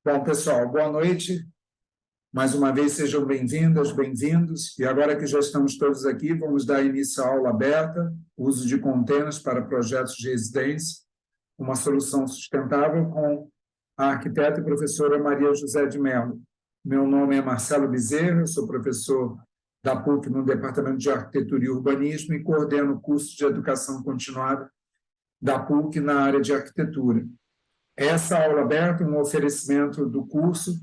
Bom, pessoal, boa noite. Mais uma vez, sejam bem-vindas, bem-vindos. E agora que já estamos todos aqui, vamos dar início à aula aberta, uso de contêineres para projetos de residência, uma solução sustentável com a arquiteta e professora Maria José de Mello. Meu nome é Marcelo Bezerra, eu sou professor da PUC no Departamento de Arquitetura e Urbanismo e coordeno o curso de Educação Continuada da PUC na área de arquitetura. Essa aula aberta é um oferecimento do curso,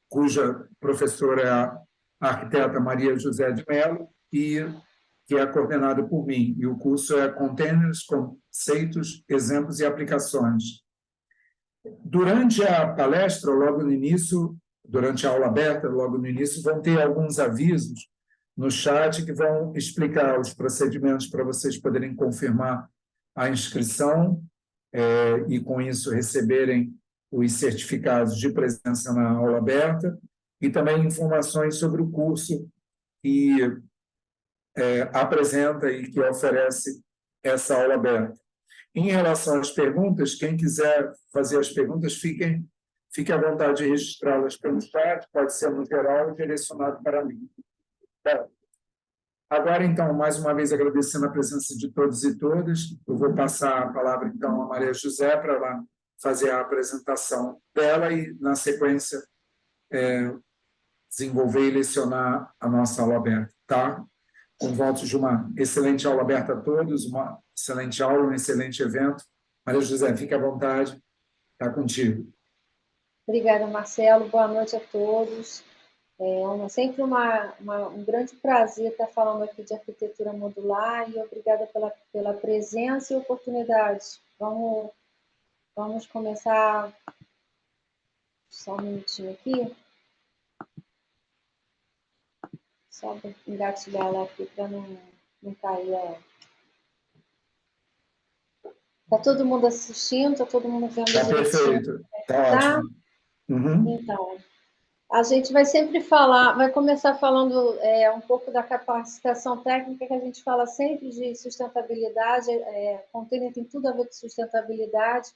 cuja professora é a arquiteta Maria José de Mello, e que é coordenada por mim. E o curso é Containers, Conceitos, Exemplos e Aplicações. Durante a palestra, logo no início, durante a aula aberta, logo no início, vão ter alguns avisos no chat que vão explicar os procedimentos para vocês poderem confirmar a inscrição e, com isso, receberem os certificados de presença na aula aberta e também informações sobre o curso que apresenta e que oferece essa aula aberta. Em relação às perguntas, quem quiser fazer as perguntas, fique à vontade de registrá-las pelo chat, pode ser no geral direcionado para mim. Bom, agora, então, mais uma vez agradecendo a presença de todos e todas, eu vou passar a palavra, então, a Maria José para ela fazer a apresentação dela e, na sequência, desenvolver e lecionar a nossa aula aberta, tá? Com votos de uma excelente aula aberta a todos, uma excelente aula, um excelente evento. Maria José, fique à vontade, está contigo. Obrigada, Marcelo. Boa noite a todos. É sempre um grande prazer estar falando aqui de arquitetura modular e obrigada pela presença e oportunidade. Vamos começar só um minutinho aqui. Só engatilhar ela aqui para não cair. Está todo mundo assistindo? Está todo mundo vendo? Está perfeito, está ótimo. Então, a gente vai sempre vai começar falando um pouco da capacitação técnica, que a gente fala sempre de sustentabilidade, container tem tudo a ver com sustentabilidade,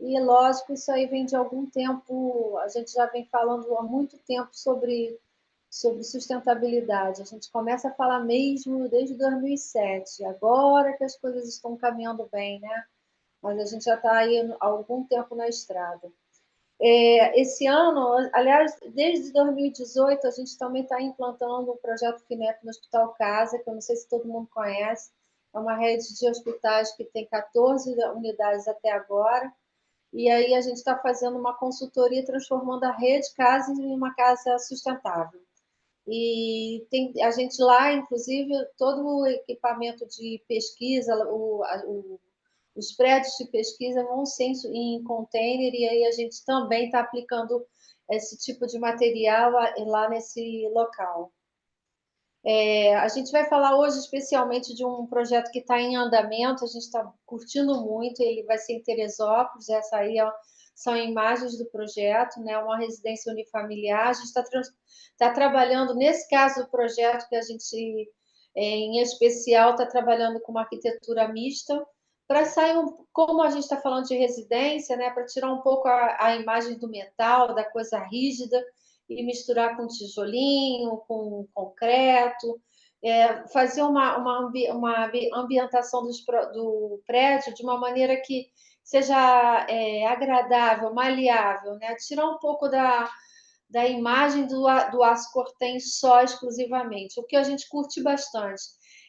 e lógico, isso aí vem de algum tempo, a gente já vem falando há muito tempo sobre sustentabilidade, a gente começa a falar mesmo desde 2007, agora que as coisas estão caminhando bem, né? Mas a gente já está aí há algum tempo na estrada. Esse ano, aliás, desde 2018, a gente também está implantando o projeto FINEP no Hospital Casa, que eu não sei se todo mundo conhece, é uma rede de hospitais que tem 14 unidades até agora, e aí a gente está fazendo uma consultoria transformando a rede casa em uma casa sustentável. E tem a gente lá, inclusive, todo o equipamento de pesquisa, os prédios de pesquisa vão ser em container, e aí a gente também está aplicando esse tipo de material lá nesse local. A gente vai falar hoje especialmente de um projeto que está em andamento, a gente está curtindo muito, ele vai ser em Teresópolis, essa aí são imagens do projeto, né? Uma residência unifamiliar, a gente está trabalhando, nesse caso do projeto que a gente, em especial, está trabalhando com uma arquitetura mista, para sair, como a gente está falando de residência, né? Para tirar um pouco a imagem do metal, da coisa rígida, e misturar com tijolinho, com concreto, fazer uma ambientação do prédio de uma maneira que seja agradável, maleável, né? Tirar um pouco da imagem do aço cortem só exclusivamente, o que a gente curte bastante.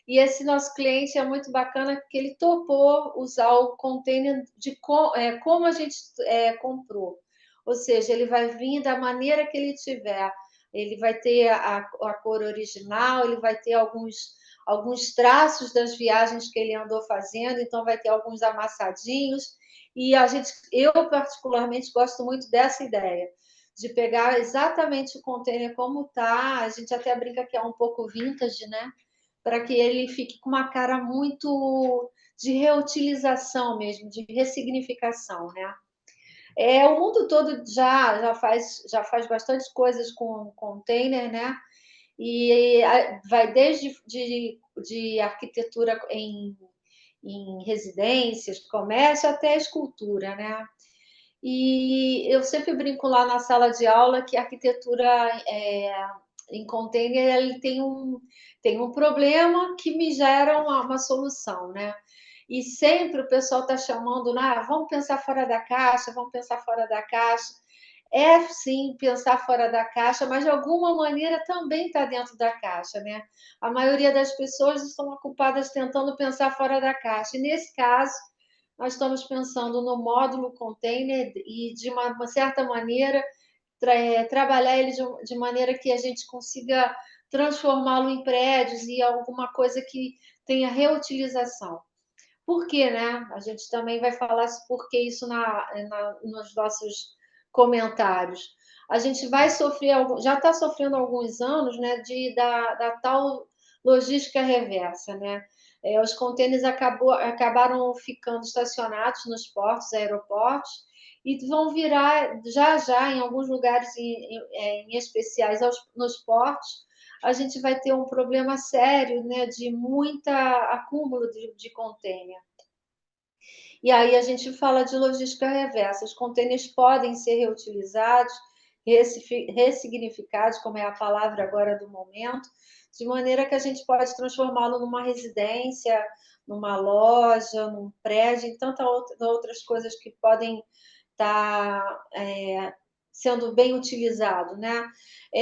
E esse nosso cliente é muito bacana porque ele topou usar o container como a gente comprou. Ou seja, ele vai vir da maneira que ele tiver. Ele vai ter a cor original, ele vai ter alguns traços das viagens que ele andou fazendo, então vai ter alguns amassadinhos. E eu particularmente gosto muito dessa ideia, de pegar exatamente o container como está. A gente até brinca que é um pouco vintage, né? Para que ele fique com uma cara muito de reutilização mesmo, de ressignificação, né? O mundo todo já faz bastante coisas com container, né? E vai desde de arquitetura em residências, comércio, até escultura, né? E eu sempre brinco lá na sala de aula que a arquitetura em container ele tem um problema que me gera uma solução, né? E sempre o pessoal está chamando, né? Vamos pensar fora da caixa, vamos pensar fora da caixa. É sim pensar fora da caixa, mas de alguma maneira também está dentro da caixa, né? A maioria das pessoas estão ocupadas tentando pensar fora da caixa. E nesse caso, nós estamos pensando no módulo container e, de uma certa maneira, trabalhar ele de maneira que a gente consiga transformá-lo em prédios e alguma coisa que tenha reutilização. Por quê, né? A gente também vai falar por que isso nos nossos comentários. A gente vai sofrer, já está sofrendo há alguns anos, né, da tal logística reversa, né? Os contêineres acabaram ficando estacionados nos portos, aeroportos, e vão virar, já em alguns lugares em especiais nos portos, a gente vai ter um problema sério, né, de muita acúmulo de contêiner. E aí a gente fala de logística reversa. Os contêineres podem ser reutilizados, ressignificados, como é a palavra agora do momento, de maneira que a gente pode transformá-lo numa residência, numa loja, num prédio, em tantas outras coisas que podem estar sendo bem utilizado, né?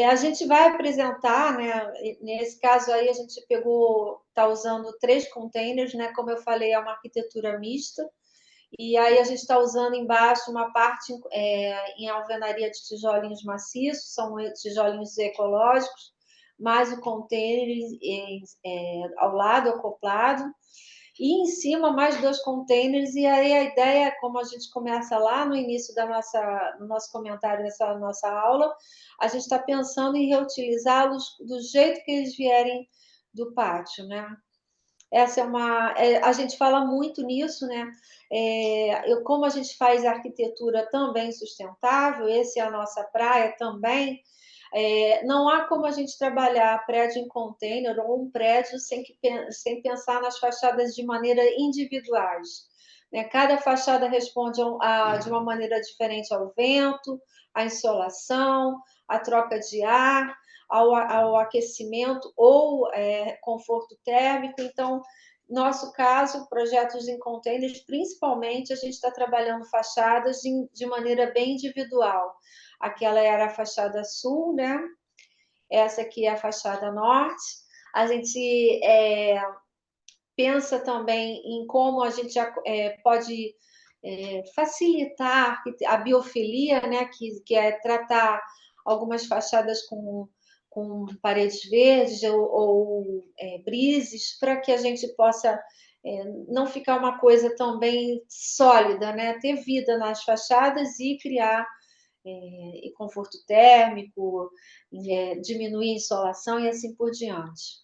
A gente vai apresentar, né? Nesse caso aí a gente está usando 3 containers, né? Como eu falei, é uma arquitetura mista. E aí a gente está usando embaixo uma parte em alvenaria de tijolinhos maciços, são tijolinhos ecológicos, mais o container ao lado, acoplado, e em cima mais 2 containers, e aí a ideia, como a gente começa lá no início no nosso comentário dessa nossa aula, a gente está pensando em reutilizá-los do jeito que eles vierem do pátio, né? Essa a gente fala muito nisso, né? Como a gente faz arquitetura também sustentável, essa é a nossa praia também. Não há como a gente trabalhar prédio em container ou um prédio sem pensar nas fachadas de maneira individuais, né? Cada fachada responde de uma maneira diferente ao vento, à insolação, à troca de ar, ao aquecimento ou conforto térmico. Então, nosso caso, projetos em containers, principalmente, a gente está trabalhando fachadas de maneira bem individual. Aquela era a fachada sul, né? Essa aqui é a fachada norte. A gente pensa também em como a gente pode facilitar a biofilia, né? Que é tratar algumas fachadas com paredes verdes ou brises, para que a gente possa não ficar uma coisa também sólida, né? Ter vida nas fachadas e criar conforto térmico, diminuir a insolação e assim por diante.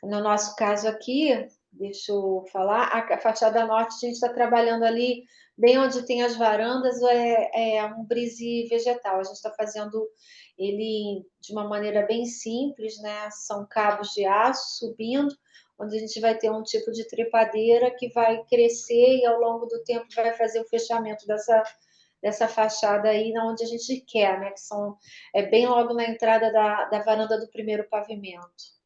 No nosso caso aqui, deixa eu falar, a fachada norte a gente está trabalhando ali, bem onde tem as varandas, um brise vegetal. A gente está fazendo ele de uma maneira bem simples, né? São cabos de aço subindo, onde a gente vai ter um tipo de trepadeira que vai crescer e ao longo do tempo vai fazer o fechamento dessa fachada aí, onde a gente quer, né? Que bem logo na entrada da varanda do primeiro pavimento.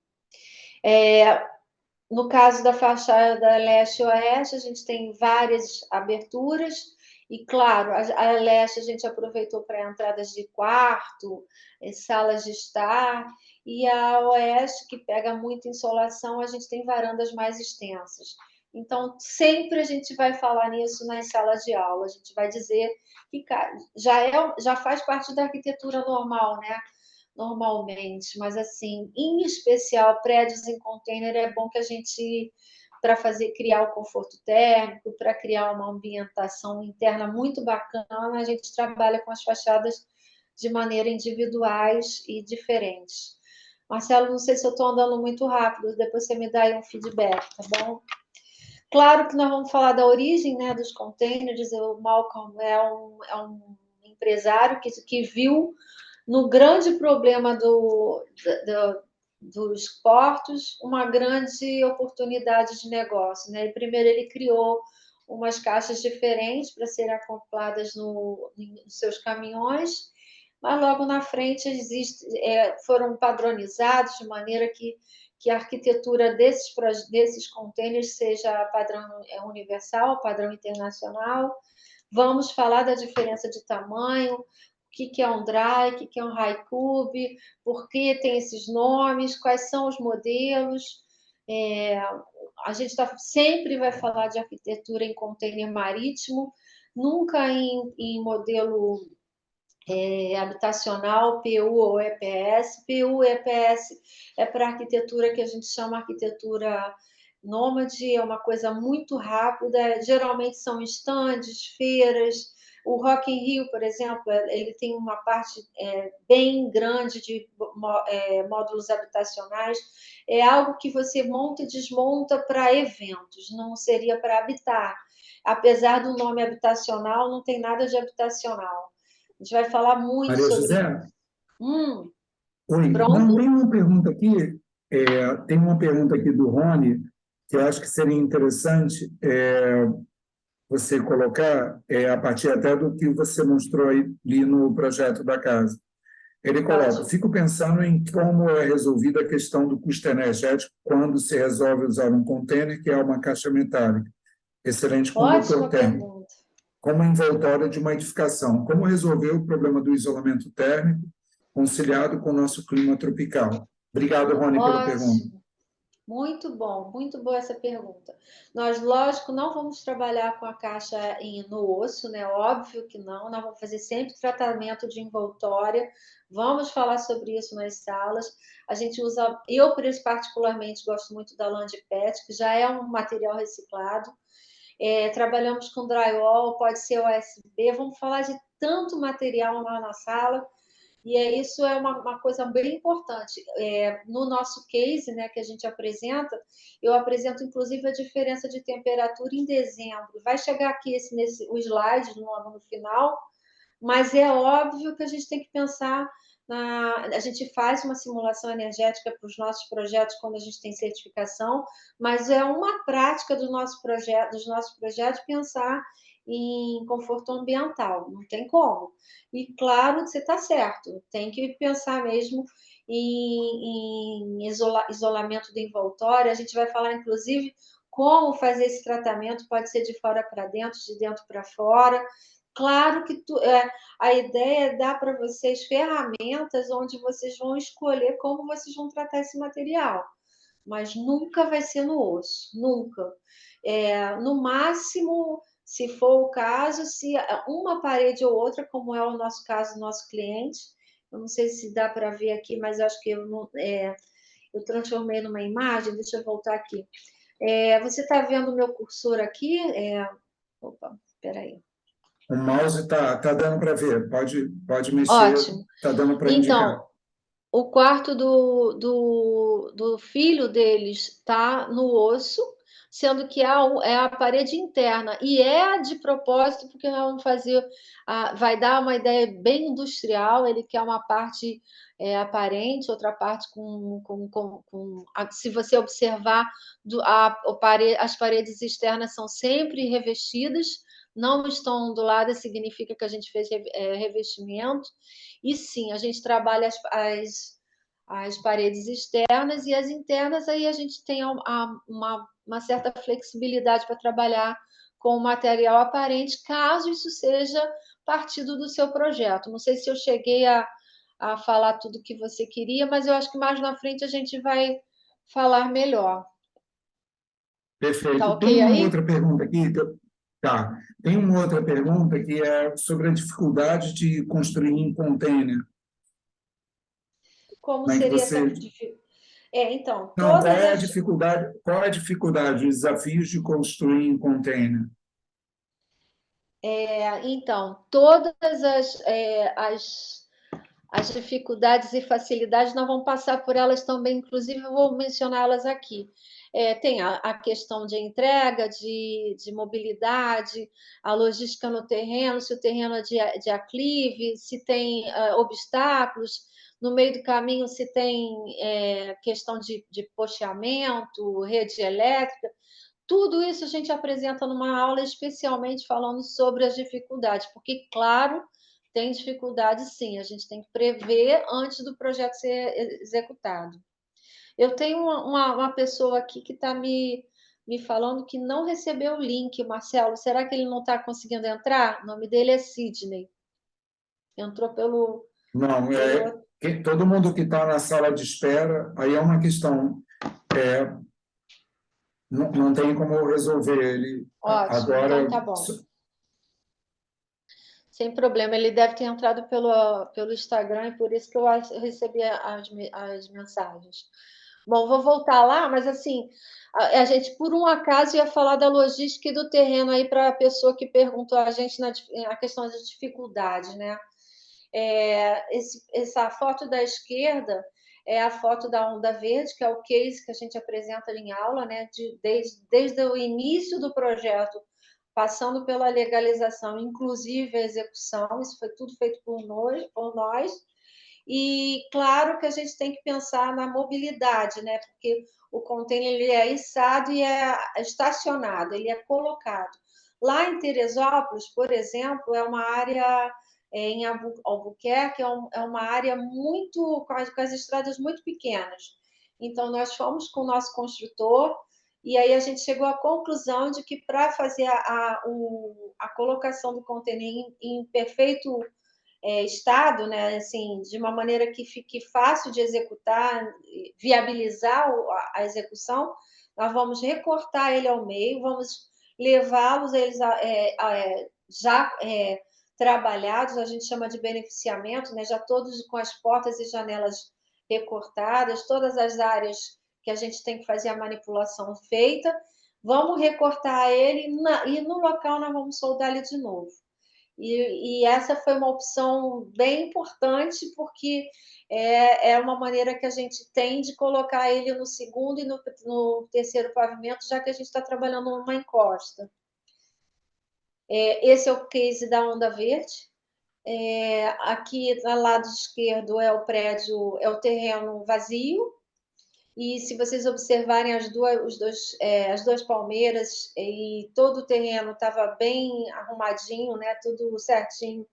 No caso da fachada leste-oeste, a gente tem várias aberturas, e claro, a leste a gente aproveitou para entradas de quarto, salas de estar, e a oeste, que pega muita insolação, a gente tem varandas mais extensas. Então, sempre a gente vai falar nisso nas salas de aula, a gente vai dizer que já faz parte da arquitetura normal, né? Normalmente, mas assim, em especial prédios em container, é bom que a gente, para criar o conforto térmico, para criar uma ambientação interna muito bacana, a gente trabalha com as fachadas de maneira individuais e diferentes. Marcelo, não sei se eu estou andando muito rápido, depois você me dá aí um feedback, tá bom? Claro que nós vamos falar da origem, né, dos containers. O Malcolm é um empresário que viu no grande problema dos portos uma grande oportunidade de negócio, né? Primeiro ele criou umas caixas diferentes para serem acopladas nos seus caminhões, mas logo na frente foram padronizados de maneira que a arquitetura desses containers seja padrão universal, padrão internacional. Vamos falar da diferença de tamanho, o que é um dry, o que é um high cube, por que tem esses nomes, quais são os modelos. A gente sempre vai falar de arquitetura em container marítimo, nunca em modelo habitacional, PU ou EPS. PU e EPS é para arquitetura que a gente chama arquitetura nômade, é uma coisa muito rápida, geralmente são estandes, feiras. O Rock in Rio, por exemplo, ele tem uma parte bem grande de módulos habitacionais. É algo que você monta e desmonta para eventos, não seria para habitar. Apesar do nome habitacional, não tem nada de habitacional. A gente vai falar muito Maria sobre José? isso. Oi. Não, Pronto? tem uma pergunta aqui do Rony, que eu acho que seria interessante você colocar, a partir até do que você mostrou aí ali no projeto da casa. Ele coloca: Ótimo. fico pensando em como é resolvida a questão do custo energético quando se resolve usar um container que é uma caixa metálica, excelente condutor Ótima térmico, pergunta. como envoltória de uma edificação. Como resolver o problema do isolamento térmico conciliado com o nosso clima tropical? Obrigado, Rony, pela pergunta. Ótimo. Muito boa essa pergunta. Nós, lógico, não vamos trabalhar com a caixa no osso, né? Óbvio que não. Nós vamos fazer sempre tratamento de envoltória. Vamos falar sobre isso nas salas. A gente usa, eu particularmente gosto muito da lã de PET, que já é um material reciclado. Trabalhamos com drywall, pode ser OSB. Vamos falar de tanto material lá na sala. E isso é uma coisa bem importante. No nosso case, né, que a gente apresenta, eu apresento inclusive a diferença de temperatura em dezembro. Vai chegar aqui o slide no final, mas é óbvio que a gente tem que pensar a gente faz uma simulação energética para os nossos projetos quando a gente tem certificação, mas é uma prática dos nossos projetos pensar em conforto ambiental, não tem como. E claro, você está certo, tem que pensar mesmo em isolamento do envoltório. A gente vai falar, inclusive, como fazer esse tratamento, pode ser de fora para dentro, de dentro para fora. Claro que a ideia é dar para vocês ferramentas onde vocês vão escolher como vocês vão tratar esse material, mas nunca vai ser no osso, nunca. No máximo, se for o caso, se uma parede ou outra, como é o nosso caso, nosso cliente, eu não sei se dá para ver aqui, mas acho que eu transformei numa imagem, deixa eu voltar aqui. Você está vendo o meu cursor aqui? Opa, espera aí. O mouse tá dando para ver, pode mexer, Ótimo. está dando para indicar. Então, o quarto do filho deles está no osso, sendo que é a parede interna. E é de propósito, porque nós vamos fazer. Vai dar uma ideia bem industrial. Ele quer uma parte aparente, outra parte se você observar, as paredes externas são sempre revestidas, não estão onduladas, significa que a gente fez revestimento. E sim, a gente trabalha as paredes externas e as internas, aí a gente tem uma certa flexibilidade para trabalhar com o material aparente, caso isso seja partido do seu projeto. Não sei se eu cheguei a falar tudo que você queria, mas eu acho que mais na frente a gente vai falar melhor. Tá Perfeito. ok Tem uma aí? outra pergunta aqui, tá? Tem uma outra pergunta que é sobre a dificuldade de construir em container. Como Como é que seria essa você... dificuldade? Então, Não, todas as qual é a dificuldade, os desafios de construir em container? Então, todas as dificuldades e facilidades, nós vamos passar por elas também, inclusive eu vou mencioná-las aqui. Tem a questão de entrega, de mobilidade, a logística no terreno, se o terreno é de aclive, se tem obstáculos, no meio do caminho se tem questão de posteamento, rede elétrica. Tudo isso a gente apresenta numa aula especialmente falando sobre as dificuldades, porque, claro, tem dificuldade sim, a gente tem que prever antes do projeto ser executado. Eu tenho uma pessoa aqui que está me falando que não recebeu o link, Marcelo. Será que ele não está conseguindo entrar? O nome dele é Sidney. Entrou Não, pelo... todo mundo que está na sala de espera, aí é uma questão, é, não tem como resolver ele Ótimo, então agora. tá bom. Sem problema, ele deve ter entrado pelo Instagram e por isso que eu recebi as mensagens. Bom, vou voltar lá, mas assim, a gente, por um acaso, ia falar da logística e do terreno aí para a pessoa que perguntou a gente a questão das dificuldades, né? Essa foto da esquerda é a foto da Onda Verde, que é o case que a gente apresenta em aula, né? Desde o início do projeto, passando pela legalização, inclusive a execução, isso foi tudo feito por nós. E claro que a gente tem que pensar na mobilidade, né? Porque o container ele é içado e é estacionado, ele é colocado. Lá em Teresópolis, por exemplo, é uma área em Albuquerque, é uma área muito com as estradas muito pequenas. Então, nós fomos com o nosso construtor e aí a gente chegou à conclusão de que para fazer a colocação do container em perfeito estado, né, assim, de uma maneira que fique fácil de executar, viabilizar a execução, nós vamos recortar ele ao meio, vamos levá-los eles já trabalhados, a gente chama de beneficiamento, né, já todos com as portas e janelas recortadas, todas as áreas que a gente tem que fazer a manipulação feita, vamos recortar ele e no local nós vamos soldar ele de novo. E essa foi uma opção bem importante, porque é uma maneira que a gente tem de colocar ele no segundo e no terceiro pavimento, já que a gente está trabalhando numa encosta. Esse é o case da Onda Verde. Aqui, do lado esquerdo, é o prédio, é o terreno vazio. E se vocês observarem as duas palmeiras e todo o terreno estava bem arrumadinho, né? Tudo certinho.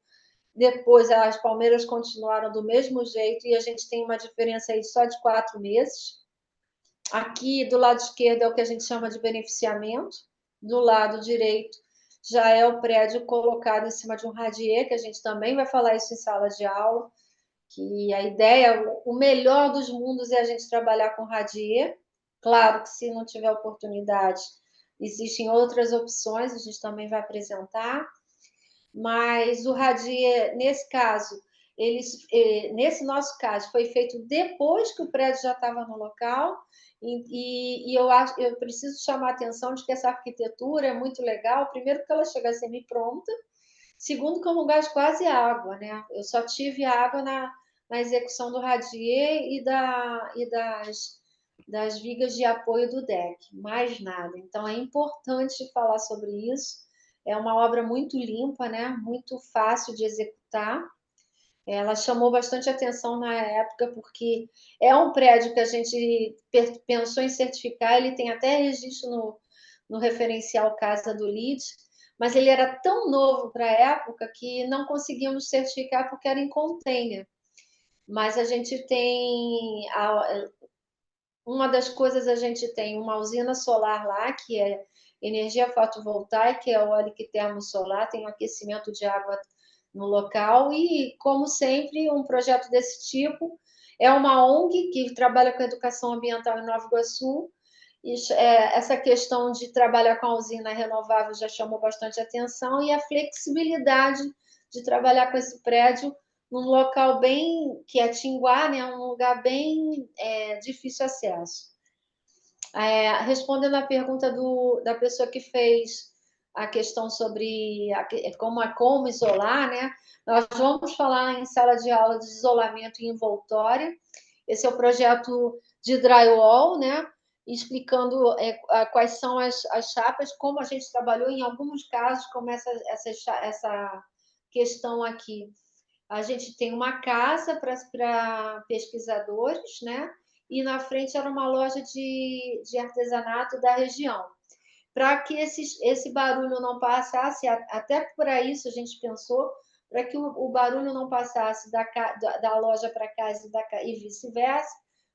Depois as palmeiras continuaram do mesmo jeito e a gente tem uma diferença aí só de 4 meses. Aqui do lado esquerdo é o que a gente chama de beneficiamento. Do lado direito já é o prédio colocado em cima de um radier, que a gente também vai falar isso em sala de aula, que a ideia, o melhor dos mundos é a gente trabalhar com radier. Claro que se não tiver oportunidade, existem outras opções, a gente também vai apresentar. Mas o radier, nesse caso, nesse nosso caso, foi feito depois que o prédio já estava no local, e eu preciso chamar a atenção de que essa arquitetura é muito legal, primeiro porque ela chega semi-pronta, segundo que é um lugar de quase água, né? Eu só tive água na execução do radier das vigas de apoio do deck, mais nada. Então, é importante falar sobre isso. É uma obra muito limpa, né? Muito fácil de executar. Ela chamou bastante atenção na época, porque é um prédio que a gente pensou em certificar, ele tem até registro no referencial Casa do LEED, mas ele era tão novo para a época que não conseguimos certificar porque era em container. Mas a gente tem uma das coisas, a gente tem uma usina solar lá, que é energia fotovoltaica, é o eólico termosolar, tem um aquecimento de água no local, e, como sempre, um projeto desse tipo é uma ONG que trabalha com educação ambiental em Nova Iguaçu. Essa questão de trabalhar com a usina renovável já chamou bastante atenção, e a flexibilidade de trabalhar com esse prédio num local bem, que é Tinguá, né, um lugar bem difícil acesso. Respondendo à pergunta da pessoa que fez a questão sobre como isolar, né? Nós vamos falar em sala de aula de isolamento e envoltória. Esse é o projeto de drywall, né? Explicando quais são as chapas, como a gente trabalhou em alguns casos, como essa questão aqui. A gente tem uma casa para pesquisadores, né? E na frente era uma loja de artesanato da região. para que esse barulho não passasse, até para isso a gente pensou, para que o barulho não passasse da loja para casa e vice-versa.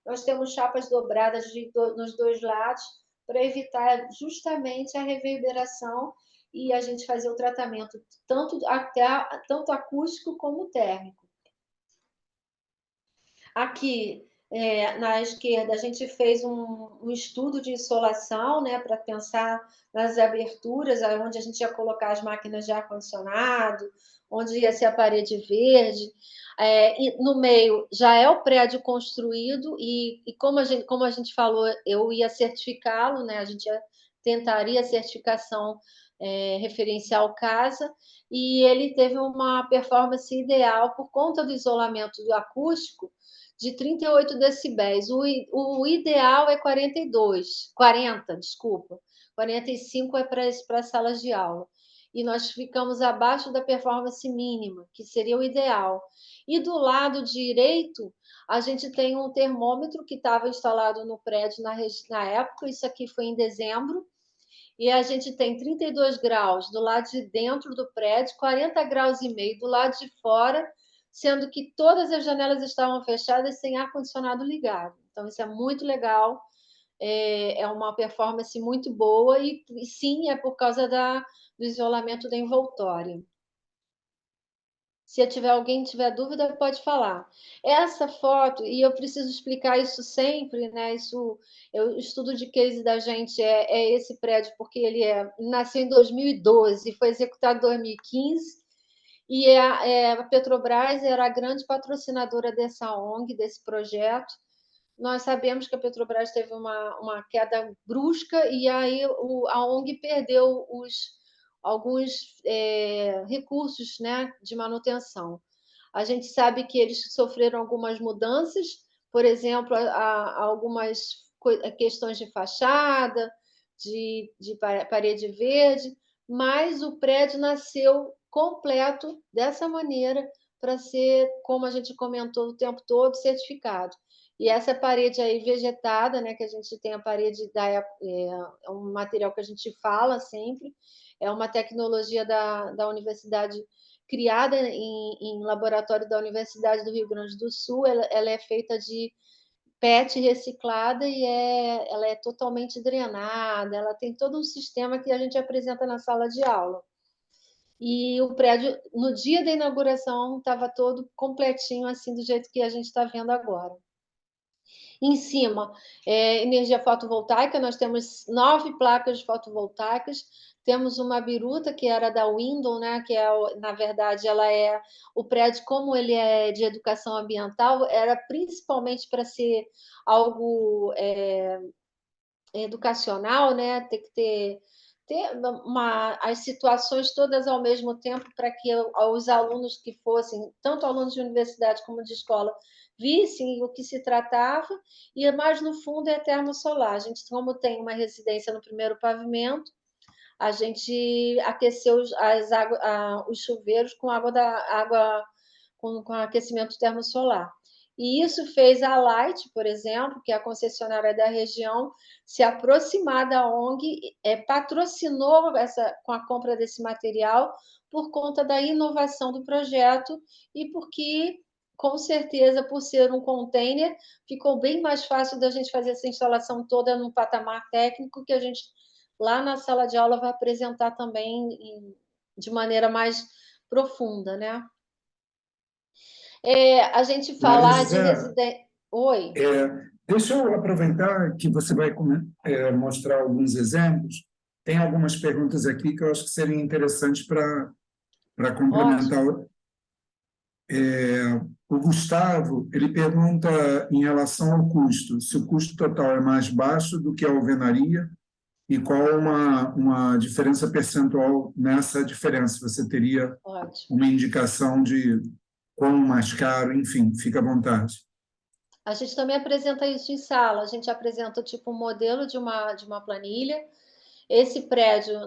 Nós temos chapas dobradas nos dois lados para evitar justamente a reverberação e a gente fazer o tratamento tanto acústico como térmico. Aqui, na esquerda, a gente fez um estudo de insolação, né, para pensar nas aberturas, onde a gente ia colocar as máquinas de ar-condicionado, onde ia ser a parede verde. E no meio já é o prédio construído, e como a gente falou, eu ia certificá-lo, né, a gente tentaria a certificação referencial casa, e ele teve uma performance ideal por conta do isolamento do acústico, de 38 decibéis. O ideal é 42, 40, desculpa. 45 é para salas de aula. E nós ficamos abaixo da performance mínima, que seria o ideal. E do lado direito, a gente tem um termômetro que estava instalado no prédio na época, isso aqui foi em dezembro, e a gente tem 32 graus do lado de dentro do prédio, 40 graus e meio do lado de fora, sendo que todas as janelas estavam fechadas sem ar-condicionado ligado. Então, isso é muito legal, é uma performance muito boa, e sim, é por causa do isolamento da envoltória. Se alguém tiver dúvida, pode falar. Essa foto, e eu preciso explicar isso sempre, né? O estudo de case da gente é esse prédio, porque ele nasceu em 2012, foi executado em 2015, e a Petrobras era a grande patrocinadora dessa ONG, desse projeto. Nós sabemos que a Petrobras teve uma queda brusca, e aí a ONG perdeu alguns recursos, né, de manutenção. A gente sabe que eles sofreram algumas mudanças, por exemplo, algumas questões de fachada, de parede verde, mas o prédio nasceu completo dessa maneira para ser, como a gente comentou o tempo todo, certificado. E essa parede aí vegetada, né, que a gente tem a parede é um material que a gente fala sempre, é uma tecnologia da universidade, criada em laboratório da Universidade do Rio Grande do Sul. Ela é feita de PET reciclada e ela é totalmente drenada, ela tem todo um sistema que a gente apresenta na sala de aula. E o prédio, no dia da inauguração, estava todo completinho, assim, do jeito que a gente está vendo agora. Em cima, energia fotovoltaica, nós temos 9 placas fotovoltaicas, temos uma biruta, que era da Window, né, que na verdade, ela é o prédio, como ele é de educação ambiental, era principalmente para ser algo educacional, né, ter que ter as situações todas ao mesmo tempo, para que os alunos que fossem, tanto alunos de universidade como de escola, vissem o que se tratava. E mais no fundo é termosolar. A gente, como tem uma residência no primeiro pavimento, a gente aqueceu os chuveiros com com aquecimento termosolar. E isso fez a Light, por exemplo, que é a concessionária da região, se aproximar da ONG, patrocinou com a compra desse material por conta da inovação do projeto, e porque, com certeza, por ser um container, ficou bem mais fácil da gente fazer essa instalação toda num patamar técnico, que a gente, lá na sala de aula, vai apresentar também de maneira mais profunda, né? A gente Maria falar de José, residência. Oi. deixa eu aproveitar que você vai mostrar alguns exemplos. Tem algumas perguntas aqui que eu acho que seriam interessantes para complementar. Ótimo. O Gustavo, ele pergunta em relação ao custo, se o custo total é mais baixo do que a alvenaria, e qual uma diferença percentual nessa diferença. Você teria Ótimo. uma indicação de quão mais caro, enfim, fica à vontade. A gente também apresenta isso em sala. A gente apresenta tipo um modelo de uma planilha. Esse prédio,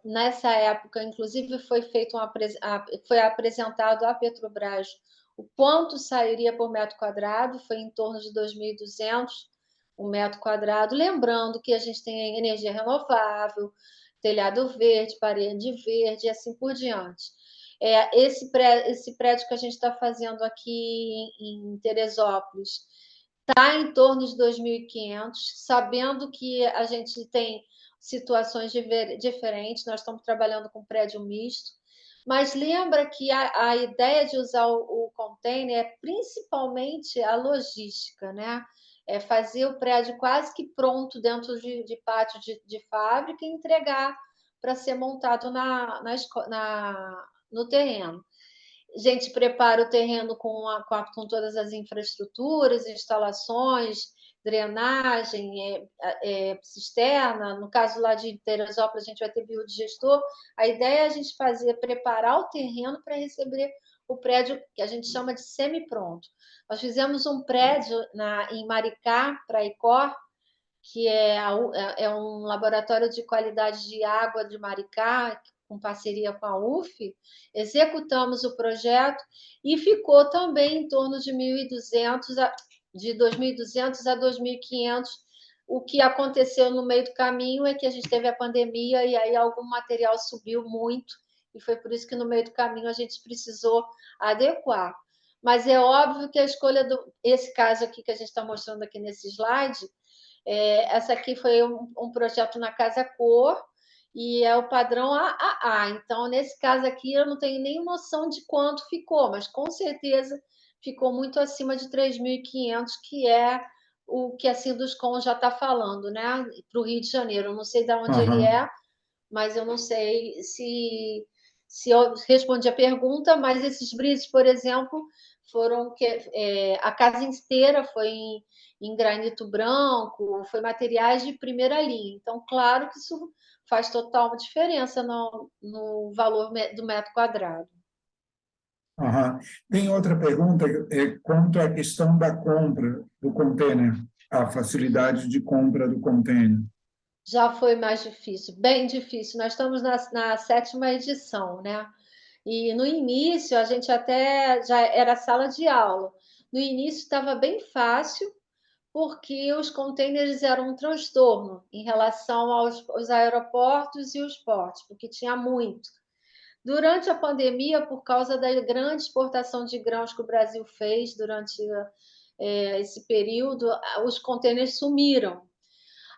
nessa época, inclusive, foi apresentado à Petrobras o quanto sairia por metro quadrado, foi em torno de 2.200, o metro quadrado, lembrando que a gente tem energia renovável, telhado verde, parede verde e assim por diante. Esse prédio que a gente está fazendo aqui em Teresópolis está em torno de 2.500, sabendo que a gente tem situações diferentes, nós estamos trabalhando com prédio misto, mas lembra que a ideia de usar o container é principalmente a logística, né? É fazer o prédio quase que pronto dentro de pátio de fábrica e entregar para ser montado no terreno. A gente prepara o terreno com todas as infraestruturas, instalações, drenagem, cisterna. No caso lá de Teresópolis, a gente vai ter biodigestor. A ideia é a gente preparar o terreno para receber o prédio que a gente chama de semi-pronto. Nós fizemos um prédio em Maricá, para a Icor, que é um laboratório de qualidade de água de Maricá, com parceria com a UF, executamos o projeto e ficou também em torno de 1.200, de 2.200 a 2.500. O que aconteceu no meio do caminho é que a gente teve a pandemia e aí algum material subiu muito, e foi por isso que no meio do caminho a gente precisou adequar. Mas é óbvio que a escolha esse caso aqui que a gente está mostrando aqui nesse slide, essa aqui foi um projeto na Casa Cor, e é o padrão AAA. Então, nesse caso aqui, eu não tenho nem noção de quanto ficou, mas com certeza ficou muito acima de 3.500, que é o que a Sinduscom já está falando, né? Para o Rio de Janeiro. Eu não sei de onde ele é, mas eu não sei se eu respondi a pergunta, mas esses brizes, por exemplo, foram a casa inteira foi em granito branco, foi materiais de primeira linha. Então, claro que isso faz total diferença no valor do metro quadrado. Tem outra pergunta quanto à questão da compra do container, a facilidade de compra do container. Já foi mais difícil, bem difícil. Nós estamos na 7ª edição, né? E no início a gente até já era sala de aula. No início estava bem fácil, porque os containers eram um transtorno em relação aos aeroportos e os portos, porque tinha muito. Durante a pandemia, por causa da grande exportação de grãos que o Brasil fez durante esse período, os containers sumiram.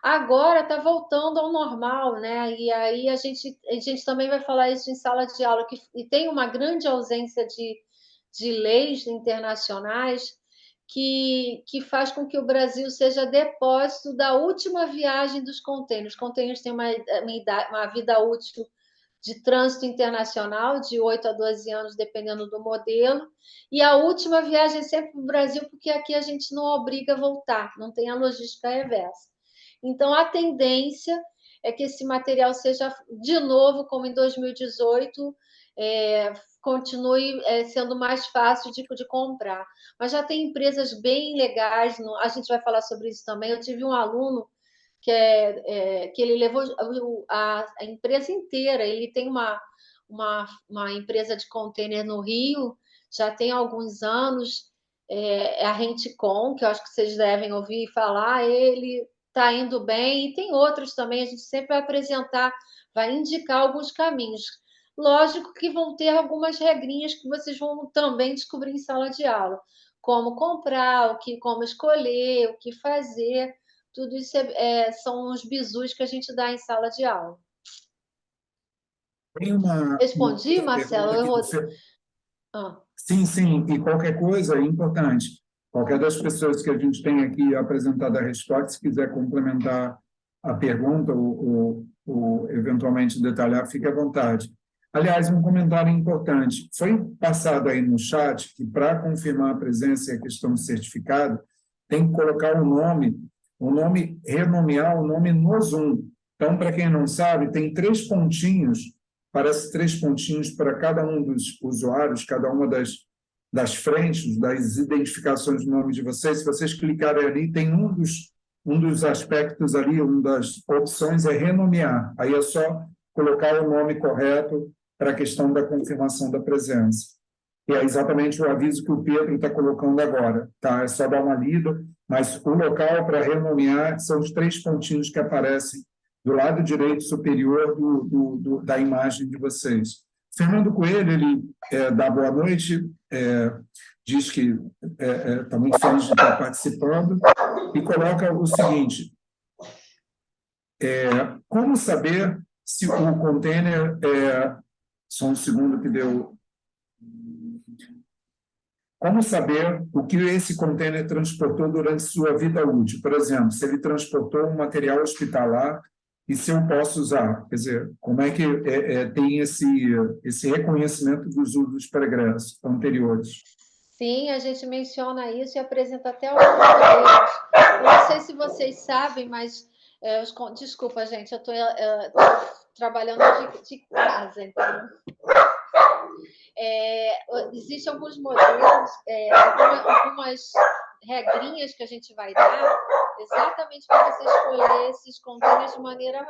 Agora está voltando ao normal, né? E aí a gente também vai falar isso em sala de aula, e tem uma grande ausência de leis internacionais que faz com que o Brasil seja depósito da última viagem dos containers. Os containers têm uma vida útil de trânsito internacional de 8 a 12 anos, dependendo do modelo, e a última viagem é sempre para o Brasil, porque aqui a gente não obriga a voltar, não tem a logística reversa. Então, a tendência é que esse material seja, de novo, como em 2018, continue sendo mais fácil de comprar. Mas já tem empresas bem legais, a gente vai falar sobre isso também. Eu tive um aluno que ele levou a empresa inteira, ele tem uma empresa de container no Rio, já tem alguns anos, a Renticom, que eu acho que vocês devem ouvir falar, ele está indo bem, e tem outros também, a gente sempre vai apresentar, vai indicar alguns caminhos. Lógico que vão ter algumas regrinhas que vocês vão também descobrir em sala de aula, como comprar, como escolher, o que fazer, tudo isso são os bizus que a gente dá em sala de aula. Tem uma Respondi, Marcelo? Sim, sim, e qualquer coisa é importante. Qualquer das pessoas que a gente tem aqui apresentado a resposta, se quiser complementar a pergunta ou eventualmente detalhar, fique à vontade. Aliás, um comentário importante. Foi passado aí no chat que, para confirmar a presença e a questão do certificado, tem que colocar o nome, renomear o nome no Zoom. Então, para quem não sabe, tem 3 pontinhos, parece 3 pontinhos para cada um dos usuários, cada uma das frentes, das identificações do nome de vocês. Se vocês clicarem ali, tem um dos aspectos ali, uma das opções é renomear. Aí é só colocar o nome correto para a questão da confirmação da presença. E é exatamente o aviso que o Pedro está colocando agora. Tá? É só dar uma lida. mas o local para renomear são os 3 pontinhos que aparecem do lado direito superior da imagem de vocês. Fernando Coelho, ele dá boa noite, diz que está muito feliz de estar participando, e coloca o seguinte: como saber se o container... só um segundo que deu... Como saber o que esse container transportou durante sua vida útil? Por exemplo, se ele transportou um material hospitalar e se eu posso usar. Quer dizer, como é que tem esse reconhecimento dos usos pregressos anteriores? Sim, a gente menciona isso e apresenta até alguns modelos. Eu não sei se vocês sabem, mas... desculpa, gente, eu estou trabalhando de casa, então... existem alguns modelos, algumas regrinhas que a gente vai dar exatamente para você escolher esses containers de maneira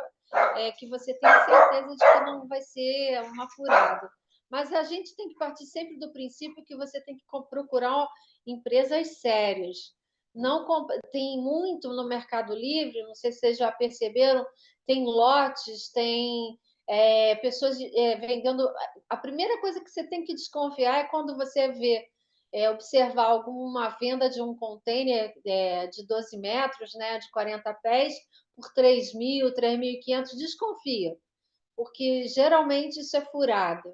que você tenha certeza de que não vai ser uma furada. Mas a gente tem que partir sempre do princípio que você tem que procurar empresas sérias. Não tem muito no Mercado Livre, não sei se vocês já perceberam, tem lotes, tem pessoas vendendo. A primeira coisa que você tem que desconfiar é quando você vê, observar alguma venda de um container de 12 metros, né, de 40 pés, por 3.000, 3.500, desconfia, porque geralmente isso é furado.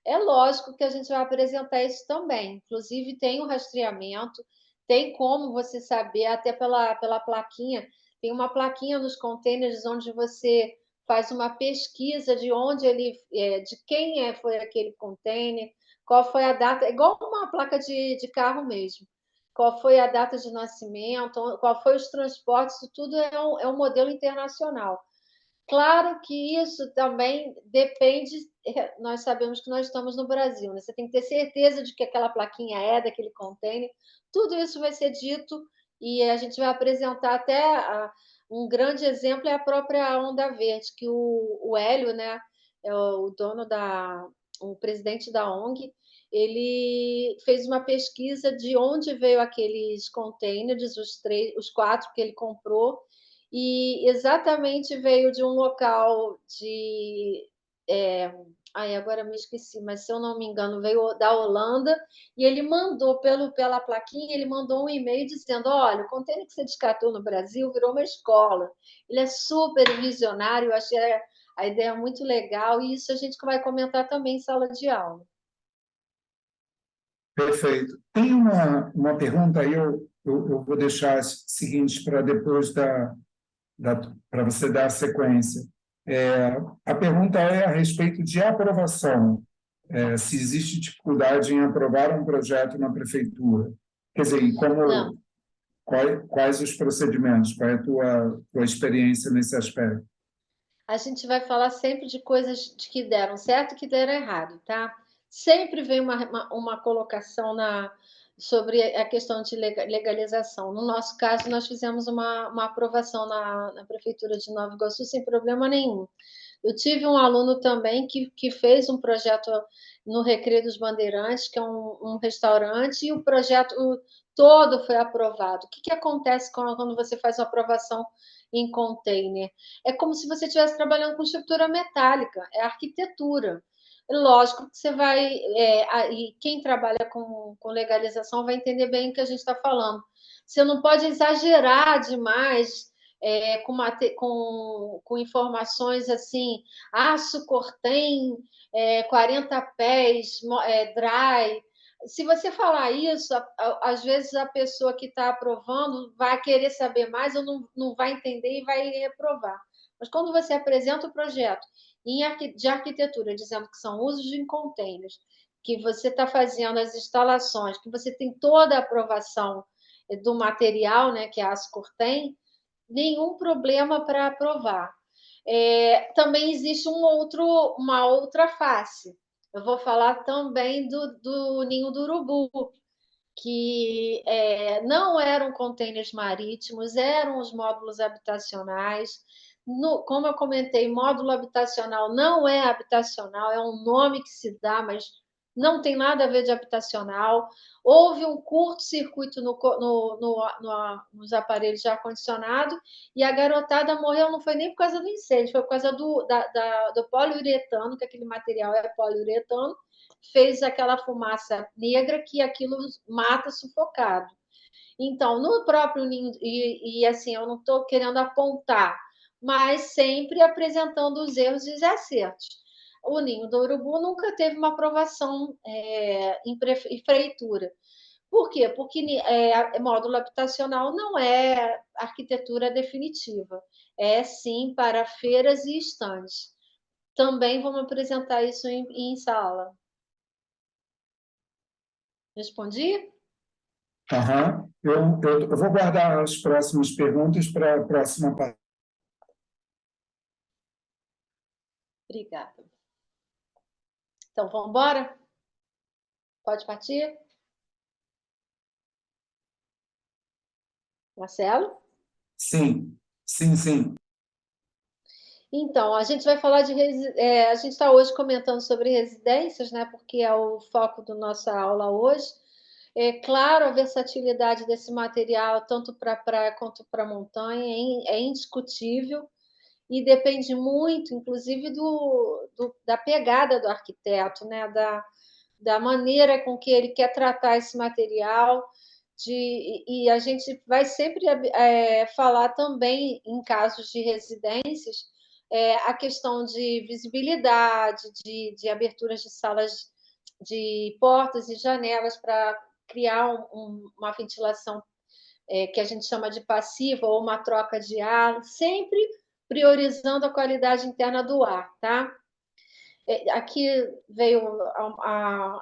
É lógico que a gente vai apresentar isso também, inclusive tem um rastreamento, tem como você saber, até pela plaquinha, tem uma plaquinha nos containers onde você faz uma pesquisa de onde de quem foi aquele container, qual foi a data, igual uma placa de carro mesmo, qual foi a data de nascimento, qual foi os transportes, isso tudo é um modelo internacional. Claro que isso também depende, nós sabemos que nós estamos no Brasil, né? Você tem que ter certeza de que aquela plaquinha é daquele container, tudo isso vai ser dito e a gente vai apresentar até um grande exemplo é a própria Onda Verde, que o Hélio, né, é o dono o presidente da ONG, ele fez uma pesquisa de onde veio aqueles containers, os 4 que ele comprou, e exatamente veio de um local agora me esqueci, mas se eu não me engano, veio da Holanda, e ele mandou pela plaquinha, ele mandou um e-mail dizendo: olha, o container que você descartou no Brasil virou uma escola. Ele é super visionário, eu achei a ideia muito legal, e isso a gente vai comentar também em sala de aula. Perfeito. Tem uma pergunta aí, eu vou deixar as seguintes para depois para você dar a sequência. A pergunta é a respeito de aprovação. Se existe dificuldade em aprovar um projeto na prefeitura. Quer dizer, quais os procedimentos? Qual é a tua experiência nesse aspecto? A gente vai falar sempre de coisas que deram certo e que deram errado, tá? Sempre vem uma colocação sobre a questão de legalização. No nosso caso, nós fizemos uma aprovação na Prefeitura de Nova Iguaçu sem problema nenhum. Eu tive um aluno também que fez um projeto no Recreio dos Bandeirantes, que é um restaurante, e o projeto todo foi aprovado. O que acontece quando você faz uma aprovação em container? É como se você estivesse trabalhando com estrutura metálica, é arquitetura. Lógico que você vai... e quem trabalha com legalização vai entender bem o que a gente está falando. Você não pode exagerar demais com informações assim, aço cortem, 40 pés, dry. Se você falar isso, às vezes a pessoa que está aprovando vai querer saber mais ou não vai entender e vai reprovar. Mas quando você apresenta o projeto de arquitetura, dizendo que são usos em containers, que você está fazendo as instalações, que você tem toda a aprovação do material, né, que é aço cortem, nenhum problema para aprovar. Também existe uma outra face. Eu vou falar também do Ninho do Urubu, que não eram containers marítimos, eram os módulos habitacionais. Como eu comentei, módulo habitacional não é habitacional, é um nome que se dá, mas não tem nada a ver de habitacional. Houve um curto-circuito nos aparelhos de ar-condicionado e a garotada morreu, não foi nem por causa do incêndio, foi por causa do poliuretano, que aquele material é poliuretano, fez aquela fumaça negra que aquilo mata sufocado. Então, no próprio ninho, e assim, eu não estou querendo apontar, mas sempre apresentando os erros e os acertos. O ninho do urubu nunca teve uma aprovação em prefeitura. Por quê? Porque módulo habitacional não é arquitetura definitiva, é sim para feiras e estandes. Também vamos apresentar isso em sala. Respondi? Aham. Eu vou guardar as próximas perguntas para a próxima parte. Obrigada. Então, vamos embora? Pode partir? Marcelo? Sim, sim, sim. Então, a gente vai falar de. A gente está hoje comentando sobre residências, né? Porque é o foco da nossa aula hoje. É claro, a versatilidade desse material, tanto para praia quanto para montanha, é indiscutível e depende muito, inclusive, da pegada do arquiteto, né? Da maneira com que ele quer tratar esse material. E a gente vai sempre falar também, em casos de residências, a questão de visibilidade, de aberturas de salas, de portas e janelas para criar uma ventilação que a gente chama de passiva ou uma troca de ar, sempre priorizando a qualidade interna do ar, tá? Aqui veio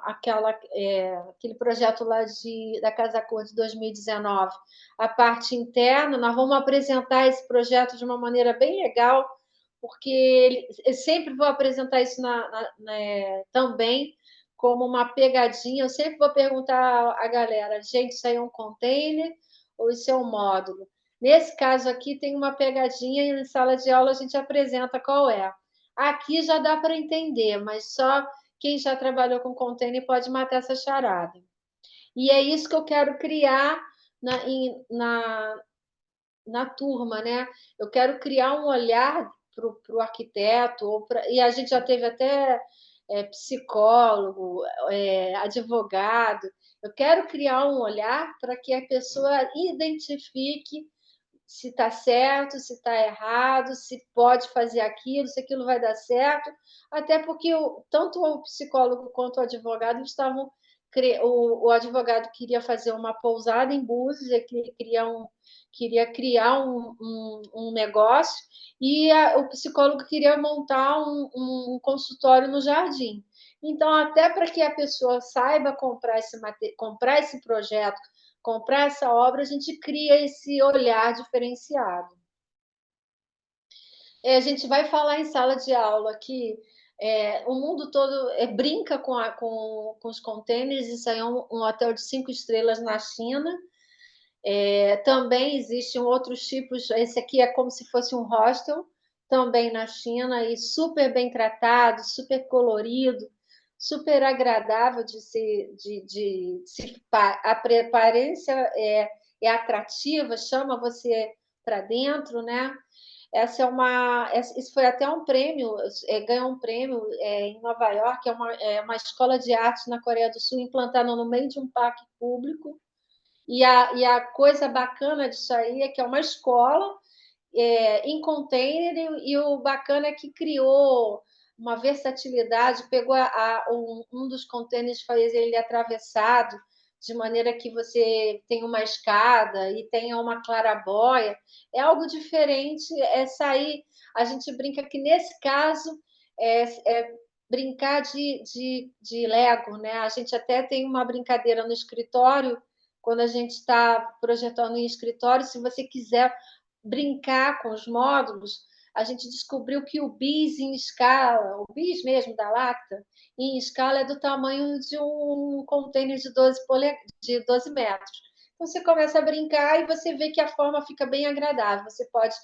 aquele projeto lá da Casa Cor de 2019, a parte interna. Nós vamos apresentar esse projeto de uma maneira bem legal, porque eu sempre vou apresentar isso também como uma pegadinha. Eu sempre vou perguntar à galera, gente, isso aí é um container ou isso é um módulo? Nesse caso aqui tem uma pegadinha e em sala de aula a gente apresenta qual é. Aqui já dá para entender, mas só quem já trabalhou com container pode matar essa charada. E é isso que eu quero criar na turma, né? Eu quero criar um olhar para o arquiteto, e a gente já teve até psicólogo, advogado. Eu quero criar um olhar para que a pessoa identifique se está certo, se está errado, se pode fazer aquilo, se aquilo vai dar certo, até porque tanto o psicólogo quanto o advogado estavam. O advogado queria fazer uma pousada em Búzios, ele queria criar um negócio, e o psicólogo queria montar um consultório no jardim. Então, até para que a pessoa saiba comprar esse projeto, comprar essa obra, a gente cria esse olhar diferenciado. A gente vai falar em sala de aula que o mundo todo brinca com os containers. Isso aí é um hotel de 5 estrelas na China. Também existem outros tipos. Esse aqui é como se fosse um hostel, também na China, e super bem tratado, super colorido, super agradável a aparência é atrativa, chama você para dentro, né? Isso foi até um prêmio, ganhou um prêmio em Nova York, é uma escola de arte na Coreia do Sul, implantada no meio de um parque público. E a coisa bacana disso aí é que é uma escola em container, e o bacana é que criou uma versatilidade, pegou um dos containers, fez ele atravessado, de maneira que você tem uma escada e tenha uma clarabóia. É algo diferente, a gente brinca que nesse caso é brincar de Lego, né? A gente até tem uma brincadeira no escritório, quando a gente está projetando em escritório, se você quiser brincar com os módulos, a gente descobriu que o bis em escala, o bis mesmo da Lacta, em escala é do tamanho de um container de 12 metros. Então, você começa a brincar e você vê que a forma fica bem agradável. Você pode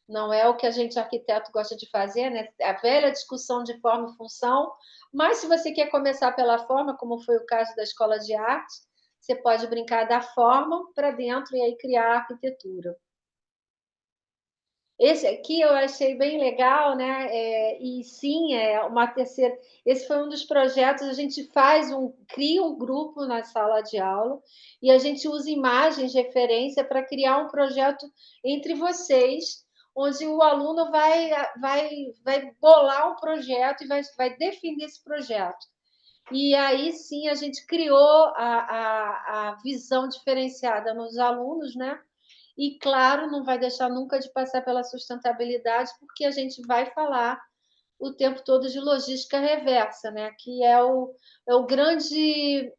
não é o que a gente arquiteto gosta de fazer, né? A velha discussão de forma e função, mas se você quer começar pela forma, como foi o caso da escola de arte, você pode brincar da forma para dentro e aí criar a arquitetura. Esse aqui eu achei bem legal, né? E sim, é uma terceira. Esse foi um dos projetos. A gente cria um grupo na sala de aula e a gente usa imagens de referência para criar um projeto entre vocês, onde o aluno vai bolar um projeto e vai definir esse projeto. E aí sim a gente criou a visão diferenciada nos alunos, né? E, claro, não vai deixar nunca de passar pela sustentabilidade, porque a gente vai falar o tempo todo de logística reversa, né? Que é o grande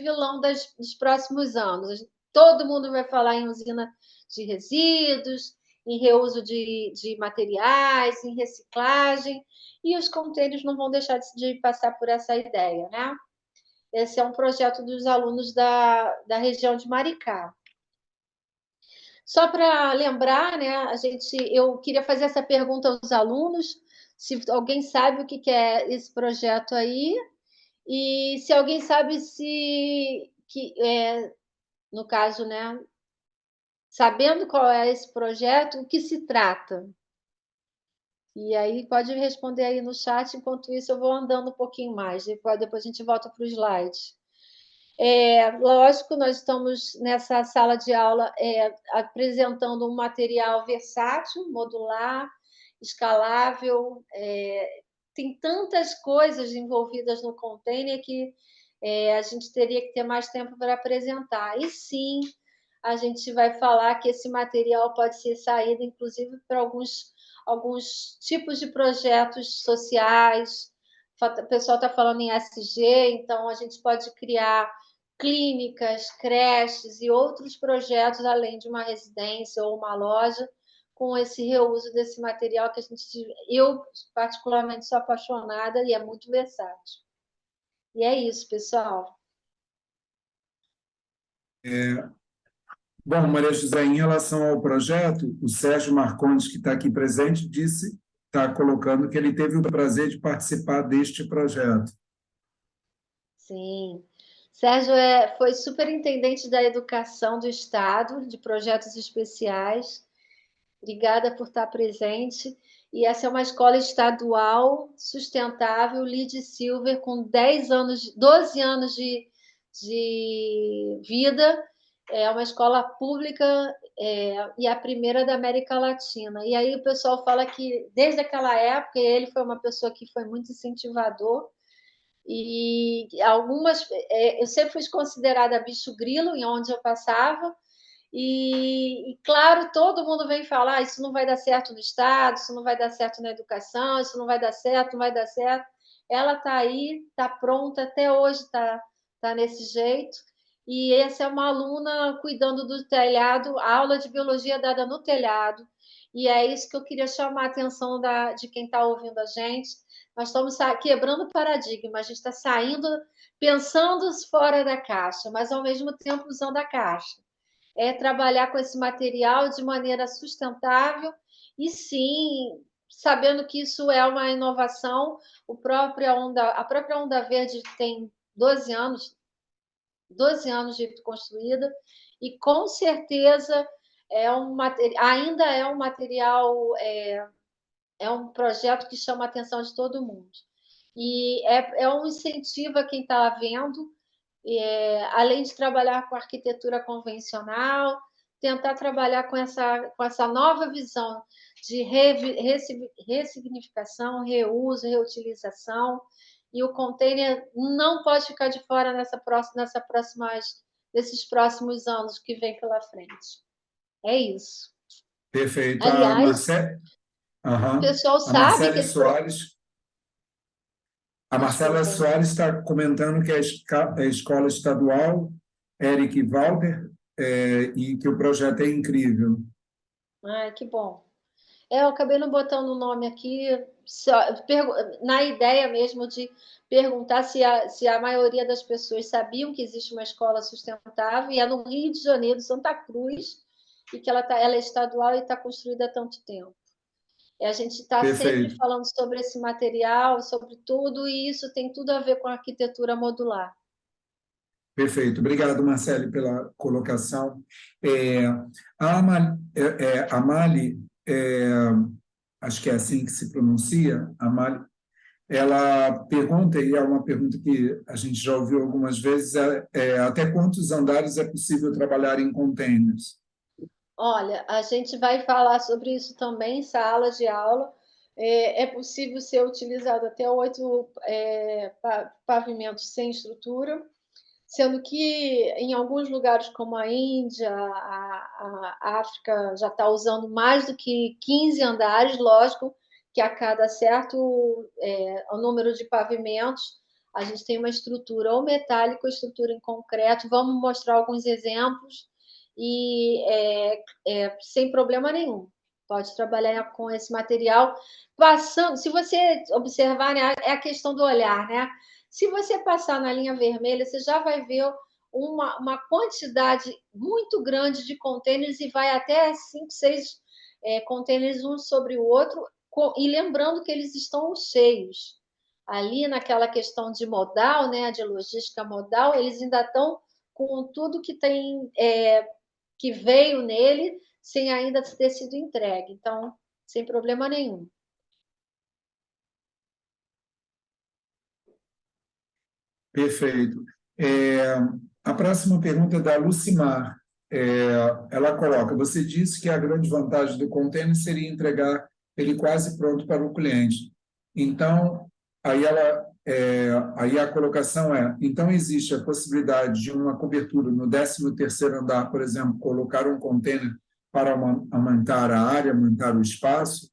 vilão dos próximos anos. Todo mundo vai falar em usina de resíduos, em reuso de materiais, em reciclagem, e os contêineres não vão deixar de passar por essa ideia, né? Esse é um projeto dos alunos da região de Maricá. Só para lembrar, né, eu queria fazer essa pergunta aos alunos, se alguém sabe o que é esse projeto aí, e se alguém sabe no caso, né, sabendo qual é esse projeto, o que se trata. E aí pode responder aí no chat, enquanto isso eu vou andando um pouquinho mais, depois a gente volta para o slide. Lógico, nós estamos nessa sala de aula apresentando um material versátil, modular, escalável. Tem tantas coisas envolvidas no container que a gente teria que ter mais tempo para apresentar. E sim, a gente vai falar que esse material pode ser saído, inclusive, para alguns tipos de projetos sociais. O pessoal está falando em SG, então a gente pode criar clínicas, creches e outros projetos, além de uma residência ou uma loja, com esse reuso desse material que eu particularmente sou apaixonada e é muito versátil. E é isso, pessoal. Bom, Maria José, em relação ao projeto, o Sérgio Marcondes, que está aqui presente, está colocando que ele teve o prazer de participar deste projeto. Sim. Sérgio foi superintendente da Educação do Estado, de projetos especiais. Obrigada por estar presente. E essa é uma escola estadual sustentável, LEED Silver, com 12 anos de vida. É uma escola pública e a primeira da América Latina. E aí o pessoal fala que, desde aquela época, ele foi uma pessoa que foi muito incentivador. E eu sempre fui considerada bicho grilo em onde eu passava, claro, todo mundo vem falar: isso não vai dar certo no Estado, isso não vai dar certo na educação, isso não vai dar certo, não vai dar certo. Ela está aí, está pronta, até hoje tá nesse jeito. E essa é uma aluna cuidando do telhado, a aula de biologia dada no telhado. E é isso que eu queria chamar a atenção de quem está ouvindo a gente. Nós estamos quebrando paradigma, a gente está saindo, pensando fora da caixa, mas ao mesmo tempo usando a caixa. Trabalhar com esse material de maneira sustentável e, sim, sabendo que isso é uma inovação. A própria Onda Verde tem 12 anos de construída e, com certeza, ainda é um material, é um projeto que chama a atenção de todo mundo. E é um incentivo a quem está vendo, além de trabalhar com arquitetura convencional, tentar trabalhar com essa nova visão de ressignificação, reuso, reutilização, e o container não pode ficar de fora nesses próximos anos que vem pela frente. É isso. Perfeito. Aliás, o pessoal A sabe Marcela que Soares. A Marcela Desculpa. Soares está comentando que a escola estadual Eric Walter e que o projeto é incrível. Ai, que bom. Eu acabei não botando o nome aqui, na ideia mesmo de perguntar se a maioria das pessoas sabiam que existe uma escola sustentável, e é no Rio de Janeiro, Santa Cruz, e que ela é estadual e está construída há tanto tempo. A gente está sempre Perfeito. falando sobre esse material, sobre tudo, e isso tem tudo a ver com a arquitetura modular. Perfeito. Obrigado, Marcele, pela colocação. A Mali, acho que é assim que se pronuncia, a Mali, ela pergunta, e é uma pergunta que a gente já ouviu algumas vezes, até quantos andares é possível trabalhar em containers? Olha, a gente vai falar sobre isso também em sala de aula. É possível ser utilizado até 8 pavimentos sem estrutura, sendo que em alguns lugares como a Índia, a África já está usando mais do que 15 andares, lógico que a cada certo o número de pavimentos, a gente tem uma estrutura ou metálica ou estrutura em concreto. Vamos mostrar alguns exemplos e sem problema nenhum. Pode trabalhar com esse material. Passando, se você observar, né, é a questão do olhar, né? Se você passar na linha vermelha, você já vai ver uma quantidade muito grande de contêineres e vai até 5, 6 contêineres um sobre o outro, e lembrando que eles estão cheios. Ali naquela questão de modal, né, de logística modal, eles ainda estão com tudo que tem que veio nele sem ainda ter sido entregue. Então, sem problema nenhum. Perfeito. A próxima pergunta é da Lucimar. Ela coloca: você disse que a grande vantagem do container seria entregar ele quase pronto para o cliente. Então, aí a colocação é: então existe a possibilidade de uma cobertura no 13º andar, por exemplo, colocar um container para aumentar a área, aumentar o espaço?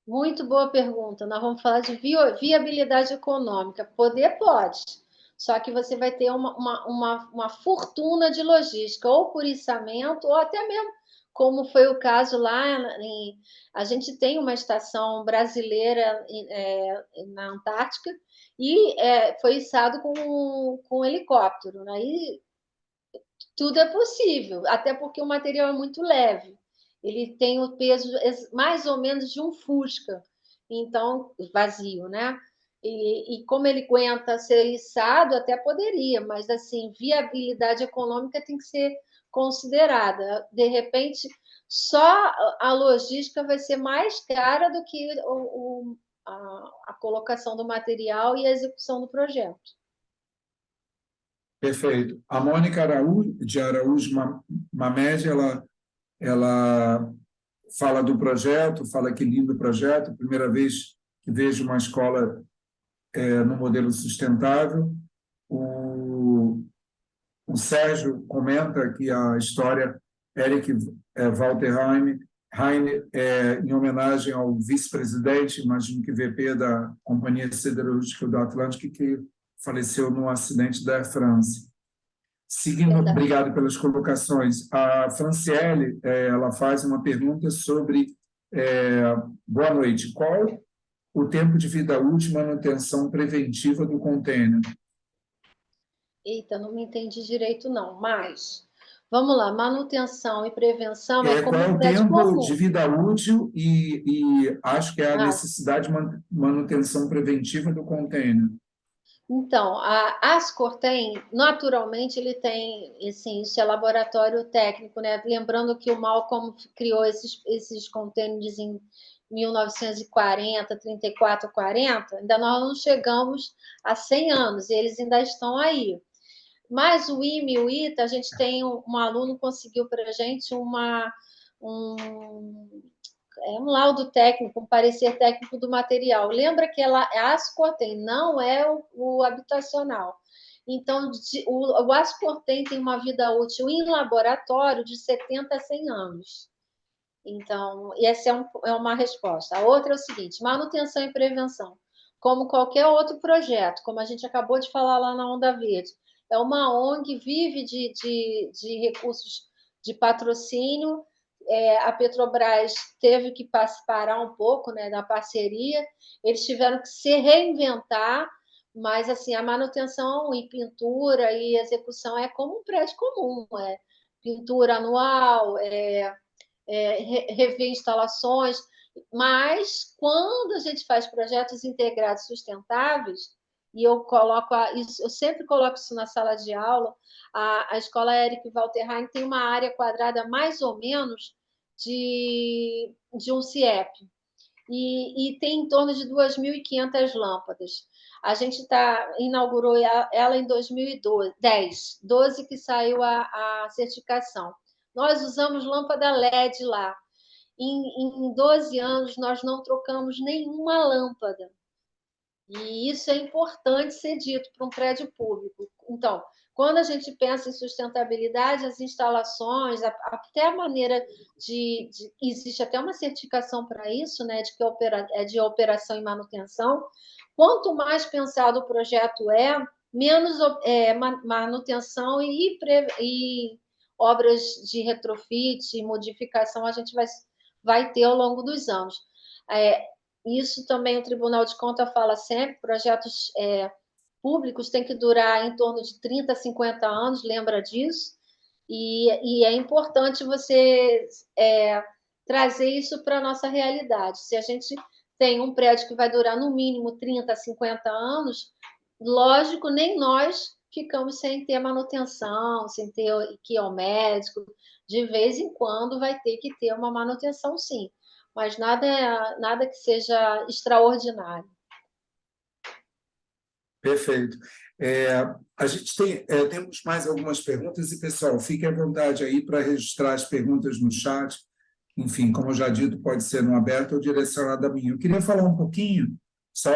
Muito boa pergunta. Nós vamos falar de viabilidade econômica. Poder pode, só que você vai ter uma fortuna de logística, ou por içamento, ou até mesmo, como foi o caso lá a gente tem uma estação brasileira na Antártica e foi içado com helicóptero, né? E tudo é possível, até porque o material é muito leve. Ele tem o peso mais ou menos de um Fusca, então vazio, né? E como ele aguenta ser içado, até poderia, mas assim, viabilidade econômica tem que ser considerada. De repente, só a logística vai ser mais cara do que a colocação do material e a execução do projeto. Perfeito. A Mônica Araújo, de Araújo Mamed, ela fala do projeto, fala que lindo projeto, primeira vez que vejo uma escola no modelo sustentável. O Sérgio comenta que a história Eric Walter Heine, em homenagem ao vice-presidente, imagino que VP da Companhia Siderúrgica do Atlântico, que faleceu num acidente da Air France. Seguindo, obrigado pelas colocações. A Franciele, ela faz uma pergunta sobre, boa noite, qual o tempo de vida útil e manutenção preventiva do container? Eita, não me entendi direito, não. Mas, vamos lá, manutenção e prevenção é como Qual é um o prédio tempo de comum. vida útil e acho que é a Ah, necessidade de manutenção preventiva do container? então, a Ascortem, naturalmente, ele tem, assim, isso é laboratório técnico, né? Lembrando que o Malcolm criou esses contêineres em 1940, 34, 40, ainda nós não chegamos a 100 anos, e eles ainda estão aí. Mas o IME e o ITA, a gente tem um aluno conseguiu para a gente um, um laudo técnico, um parecer técnico do material. Lembra que a Ascortem não é o habitacional. Então, o Ascortem tem uma vida útil em laboratório de 70 a 100 anos. Então, essa é uma resposta. A outra é o seguinte: manutenção e prevenção. Como qualquer outro projeto, como a gente acabou de falar lá na Onda Verde, é uma ONG, vive de recursos de patrocínio. A Petrobras teve que parar um pouco, né, da parceria, eles tiveram que se reinventar, mas assim, a manutenção e pintura e execução é como um prédio comum, pintura anual, rever instalações, mas quando a gente faz projetos integrados sustentáveis, e eu sempre coloco isso na sala de aula, a escola Eric Walterheim tem uma área quadrada mais ou menos de um CIEP, e tem em torno de 2.500 lâmpadas. A gente inaugurou ela em 2010, 12 que saiu a certificação. Nós usamos lâmpada LED lá. Em 12 anos, nós não trocamos nenhuma lâmpada. E isso é importante ser dito para um prédio público. Então, quando a gente pensa em sustentabilidade, as instalações, até a maneira existe até uma certificação para isso, né, de operação e manutenção. Quanto mais pensado o projeto menos manutenção e obras de retrofit e modificação a gente vai ter ao longo dos anos. Isso também o Tribunal de Contas fala sempre, projetos públicos têm que durar em torno de 30 a 50 anos, lembra disso? E é importante você trazer isso para a nossa realidade. Se a gente tem um prédio que vai durar no mínimo 30 a 50 anos, lógico, nem nós ficamos sem ter manutenção, sem ter que ir ao médico. De vez em quando vai ter que ter uma manutenção, sim, mas nada que seja extraordinário. Perfeito. A gente temos mais algumas perguntas e, pessoal, fique à vontade aí para registrar as perguntas no chat. Enfim, como eu já dito, pode ser no aberto ou direcionado a mim. Eu queria falar um pouquinho só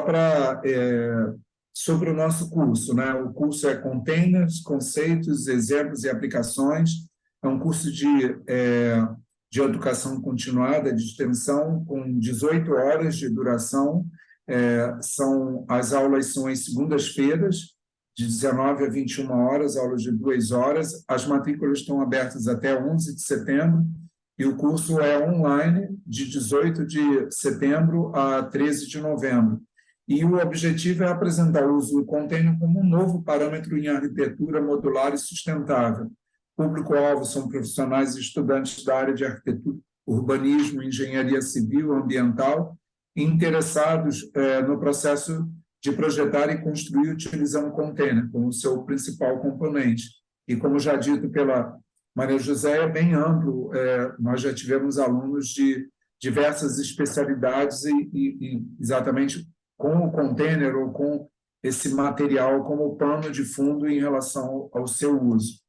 sobre o nosso curso, né? O curso é Containers, Conceitos, Exemplos e Aplicações. É um curso de educação continuada, de extensão, com 18 horas de duração. As aulas são às segundas-feiras, de 19 a 21 horas, aulas de 2 horas. As matrículas estão abertas até 11 de setembro, e o curso é online, de 18 de setembro a 13 de novembro. E o objetivo é apresentar o uso do container como um novo parâmetro em arquitetura modular e sustentável. O público-alvo são profissionais e estudantes da área de arquitetura, urbanismo, engenharia civil, ambiental, interessados no processo de projetar e construir utilizando o container como seu principal componente. E, como já dito pela Maria José, é bem amplo. Nós já tivemos alunos de diversas especialidades e exatamente com o container ou com esse material como pano de fundo em relação ao seu uso.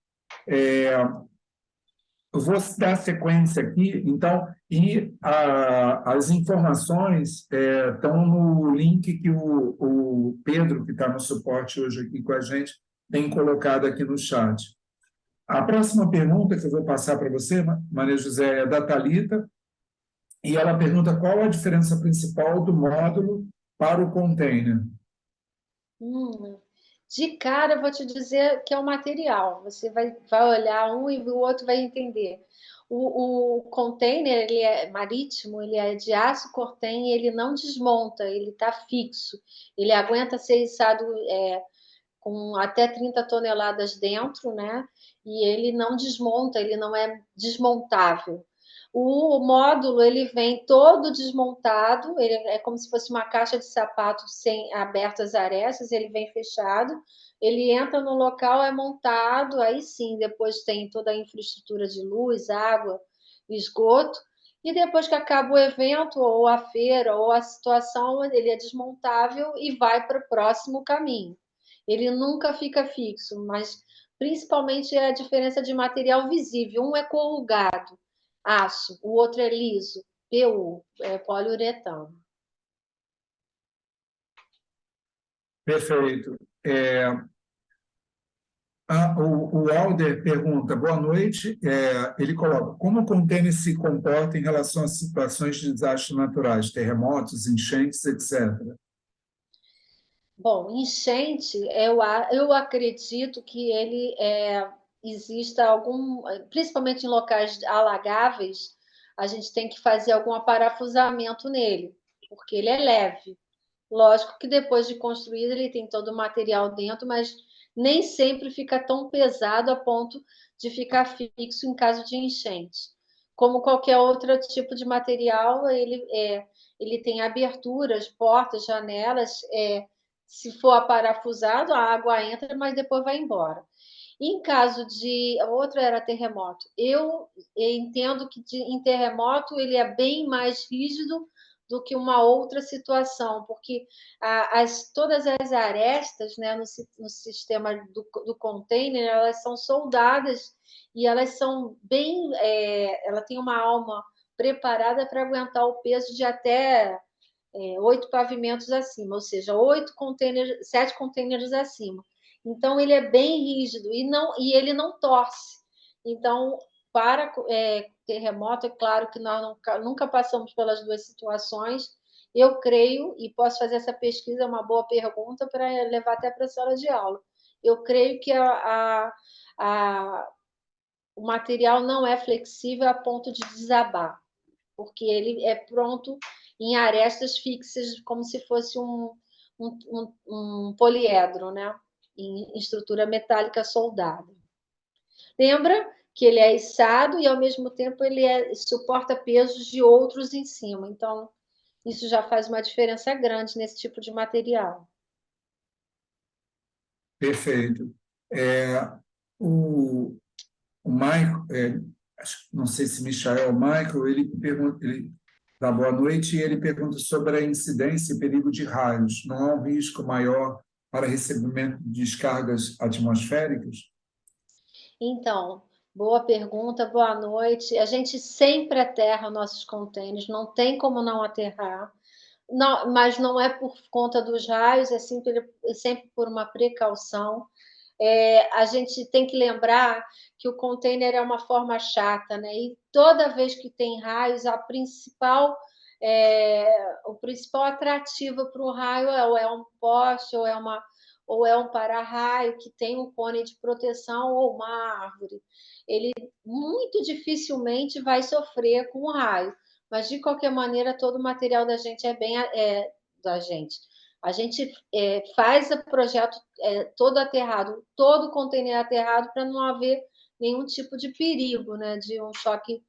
Eu vou dar sequência aqui, então, e as informações estão no link que o Pedro, que está no suporte hoje aqui com a gente, tem colocado aqui no chat. A próxima pergunta que eu vou passar para você, Maria José, é da Thalita, e ela pergunta qual a diferença principal do módulo para o container. De cara, eu vou te dizer que é o material. Você vai olhar um e o outro vai entender. O container, ele é marítimo, ele é de aço cortem e ele não desmonta, ele está fixo. Ele aguenta ser içado com até 30 toneladas dentro, né? E ele não desmonta, ele não é desmontável. O módulo ele vem todo desmontado, ele é como se fosse uma caixa de sapato sem abertas arestas, ele vem fechado, ele entra no local, é montado, aí sim, depois tem toda a infraestrutura de luz, água, esgoto, e depois que acaba o evento, ou a feira, ou a situação, ele é desmontável e vai para o próximo caminho. Ele nunca fica fixo, mas principalmente é a diferença de material visível. Um é corrugado, aço, o outro é liso, PU, poliuretano. Perfeito. O Alder pergunta, boa noite. Ele coloca, como o container se comporta em relação a situações de desastres naturais, terremotos, enchentes, etc.? Bom, enchente, eu acredito que ele exista algum, principalmente em locais alagáveis, a gente tem que fazer algum aparafusamento nele, porque ele é leve. Lógico que depois de construído ele tem todo o material dentro, mas nem sempre fica tão pesado a ponto de ficar fixo em caso de enchente. Como qualquer outro tipo de material, ele tem aberturas, portas, janelas. Se for aparafusado, a água entra, mas depois vai embora. Em caso de... Outro era terremoto. Eu entendo que em terremoto ele é bem mais rígido do que uma outra situação, porque todas as arestas, né, no sistema do container, elas são soldadas e elas são bem... ela tem uma alma preparada para aguentar o peso de até 8 pavimentos acima, ou seja, 7 containers acima. Então, ele é bem rígido e ele não torce. Então, para terremoto, é claro que nós nunca passamos pelas duas situações. Eu creio, e posso fazer essa pesquisa, é uma boa pergunta para levar até para a sala de aula. Eu creio que o material não é flexível a ponto de desabar, porque ele é pronto em arestas fixas, como se fosse um poliedro, né? Em estrutura metálica soldada. Lembra que ele é içado e, ao mesmo tempo, ele suporta pesos de outros em cima. Então, isso já faz uma diferença grande nesse tipo de material. Perfeito. O, o Michael, não sei se Michael ou Michael, ele dá boa noite e ele pergunta sobre a incidência e perigo de raios. Não há um risco maior para recebimento de descargas atmosféricas? Então, boa pergunta, boa noite. A gente sempre aterra nossos contêineres, não tem como não aterrar. Não, mas não é por conta dos raios, é sempre por uma precaução. A gente tem que lembrar que o container é uma forma chata, né? E toda vez que tem raios, o principal atrativo para o raio ou é um poste, ou é um para-raio que tem um cone de proteção ou uma árvore. Ele muito dificilmente vai sofrer com o raio, mas de qualquer maneira todo o material da gente da gente. A gente faz o projeto todo aterrado, todo o container aterrado para não haver nenhum tipo de perigo, né, de um choque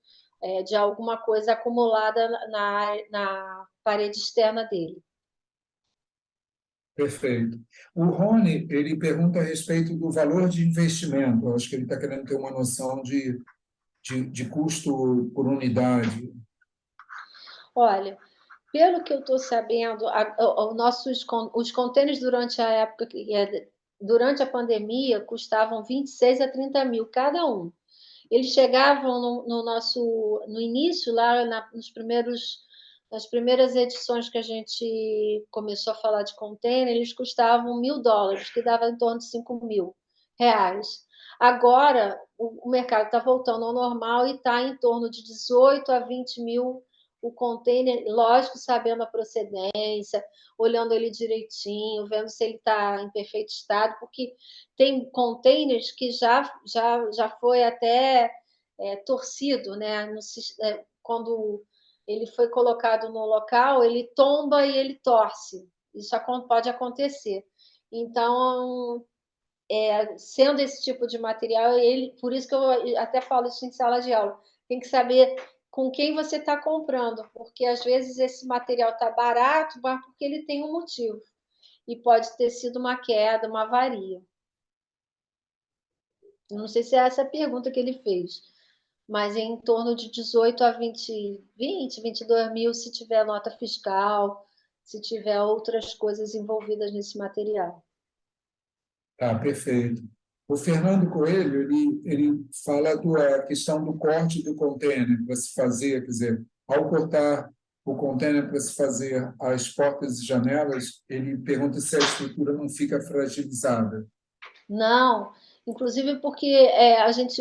de alguma coisa acumulada na parede externa dele. Perfeito. O Rony, ele pergunta a respeito do valor de investimento. Eu acho que ele está querendo ter uma noção de custo por unidade. Olha, pelo que eu estou sabendo, os contêineres durante a época, durante a pandemia, custavam 26 a 30 mil cada um. Eles chegavam no início, lá nas primeiras edições que a gente começou a falar de container, eles custavam $1.000, que dava em torno de 5 mil reais. Agora, o mercado está voltando ao normal e está em torno de 18 a 20 mil o container, lógico, sabendo a procedência, olhando ele direitinho, vendo se ele está em perfeito estado, porque tem containers que já foi até torcido, né? Quando ele foi colocado no local, ele tomba e ele torce. Isso pode acontecer. Então, sendo esse tipo de material, por isso que eu até falo isso em sala de aula, tem que saber com quem você está comprando, porque às vezes esse material está barato, mas porque ele tem um motivo. E pode ter sido uma queda, uma avaria. Eu não sei se é essa a pergunta que ele fez, mas em torno de 18 a 22 mil se tiver nota fiscal, se tiver outras coisas envolvidas nesse material. Tá, perfeito. O Fernando Coelho, ele fala da questão do corte do container para se fazer, quer dizer, ao cortar o container para se fazer as portas e janelas, ele pergunta se a estrutura não fica fragilizada. Não, inclusive porque a gente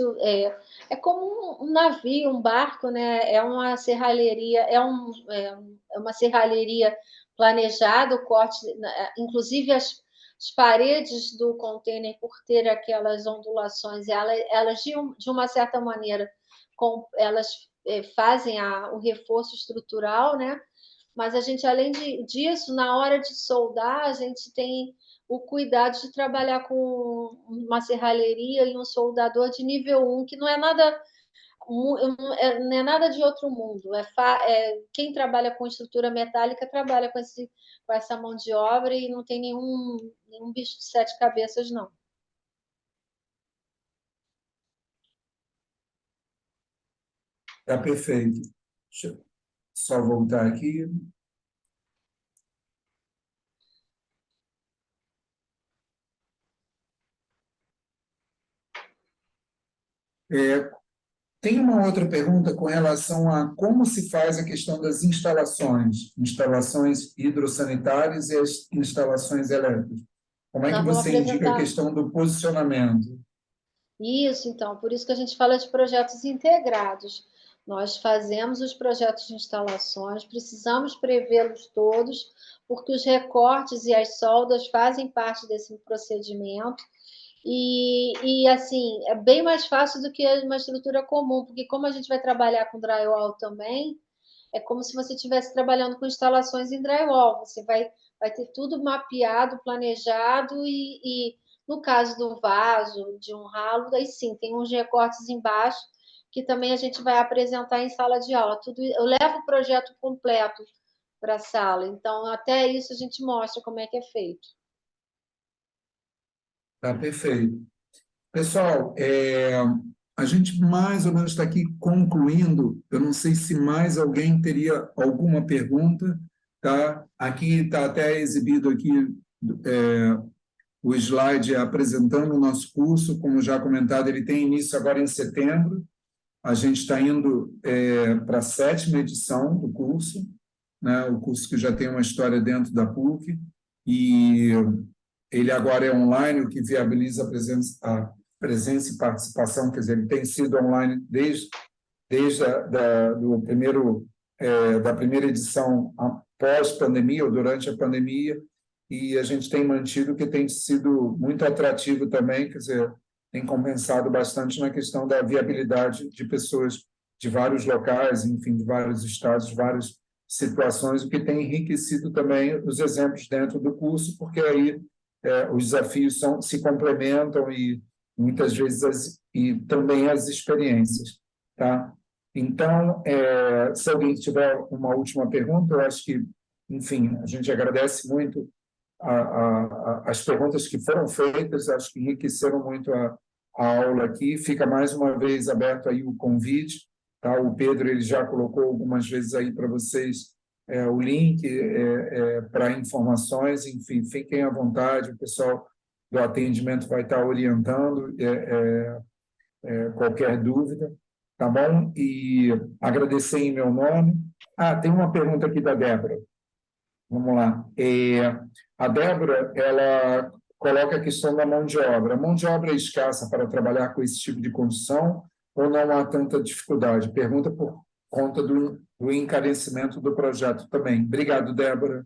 é como um navio, um barco, né? É uma serralheria, é uma serralheria planejada, o corte, inclusive as paredes do container, por ter aquelas ondulações, elas de uma certa maneira, elas fazem o reforço estrutural, né? Mas a gente, além disso, na hora de soldar, a gente tem o cuidado de trabalhar com uma serralheria e um soldador de nível 1, que não é nada, não é nada de outro mundo. Quem trabalha com estrutura metálica trabalha com essa mão de obra e não tem nenhum bicho de sete cabeças, não. Está perfeito. Deixa eu só voltar aqui. Tem uma outra pergunta com relação a como se faz a questão das instalações hidrossanitárias e as instalações elétricas. Como é que Nós vamos você indica a apresentar questão do posicionamento? isso, então, por isso que a gente fala de projetos integrados. Nós fazemos os projetos de instalações, precisamos prevê-los todos, porque os recortes e as soldas fazem parte desse procedimento. Assim, é bem mais fácil do que uma estrutura comum, porque como a gente vai trabalhar com drywall também, é como se você estivesse trabalhando com instalações em drywall. Você vai ter tudo mapeado, planejado no caso do vaso, de um ralo, daí sim, tem uns recortes embaixo que também a gente vai apresentar em sala de aula. Eu levo o projeto completo para a sala, então até isso a gente mostra como é que é feito. Tá perfeito. Pessoal, a gente mais ou menos está aqui concluindo. Eu não sei se mais alguém teria alguma pergunta, tá? Aqui está até exibido aqui o slide apresentando o nosso curso. Como já comentado, ele tem início agora em setembro. A gente está indo para a 7ª edição do curso, né? O curso que já tem uma história dentro da PUC, e ele agora é online, o que viabiliza a presença e participação, quer dizer, ele tem sido online desde da primeira edição após pandemia ou durante a pandemia, e a gente tem mantido que tem sido muito atrativo também, quer dizer, tem compensado bastante na questão da viabilidade de pessoas de vários locais, enfim, de vários estados, de várias situações, o que tem enriquecido também os exemplos dentro do curso, porque aí os desafios se complementam e muitas vezes e também as experiências, tá? Então, se alguém tiver uma última pergunta, eu acho que, enfim, a gente agradece muito as perguntas que foram feitas, acho que enriqueceram muito a aula aqui. Fica mais uma vez aberto aí o convite, tá? O Pedro ele já colocou algumas vezes aí para vocês o link para informações, enfim, fiquem à vontade, o pessoal do atendimento vai estar orientando qualquer dúvida, tá bom? E agradecer em meu nome. Tem uma pergunta aqui da Débora. Vamos lá. A Débora, ela coloca a questão da mão de obra. A mão de obra é escassa para trabalhar com esse tipo de construção ou não há tanta dificuldade? Pergunta por conta do encarecimento do projeto também. Obrigado, Débora.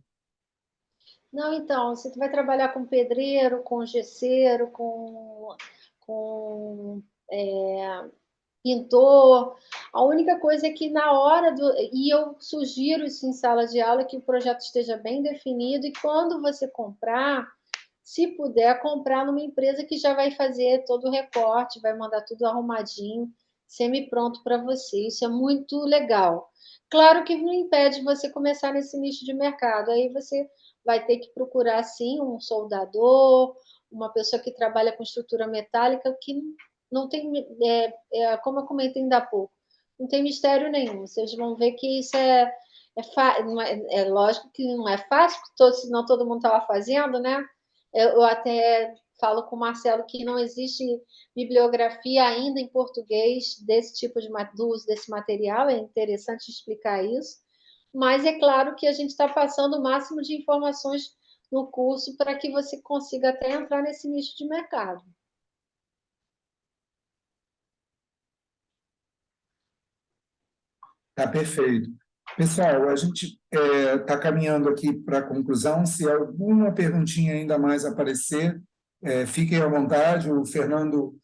Não, então, você vai trabalhar com pedreiro, com gesseiro, com pintor. A única coisa é que na hora e eu sugiro isso em sala de aula, que o projeto esteja bem definido, e quando você comprar, se puder, comprar numa empresa que já vai fazer todo o recorte, vai mandar tudo arrumadinho, semi-pronto para você. Isso é muito legal. Claro que não impede você começar nesse nicho de mercado. Aí você vai ter que procurar, sim, um soldador, uma pessoa que trabalha com estrutura metálica, que não tem, como eu comentei ainda há pouco, não tem mistério nenhum. Vocês vão ver que isso é lógico que não é fácil, senão todo mundo estava fazendo, né? Eu até falo com o Marcelo que não existe bibliografia ainda em português desse tipo do uso desse material, é interessante explicar isso, mas é claro que a gente está passando o máximo de informações no curso para que você consiga até entrar nesse nicho de mercado. Tá perfeito. Pessoal, a gente está caminhando aqui para a conclusão. Se alguma perguntinha ainda mais aparecer, fiquem à vontade. O Fernando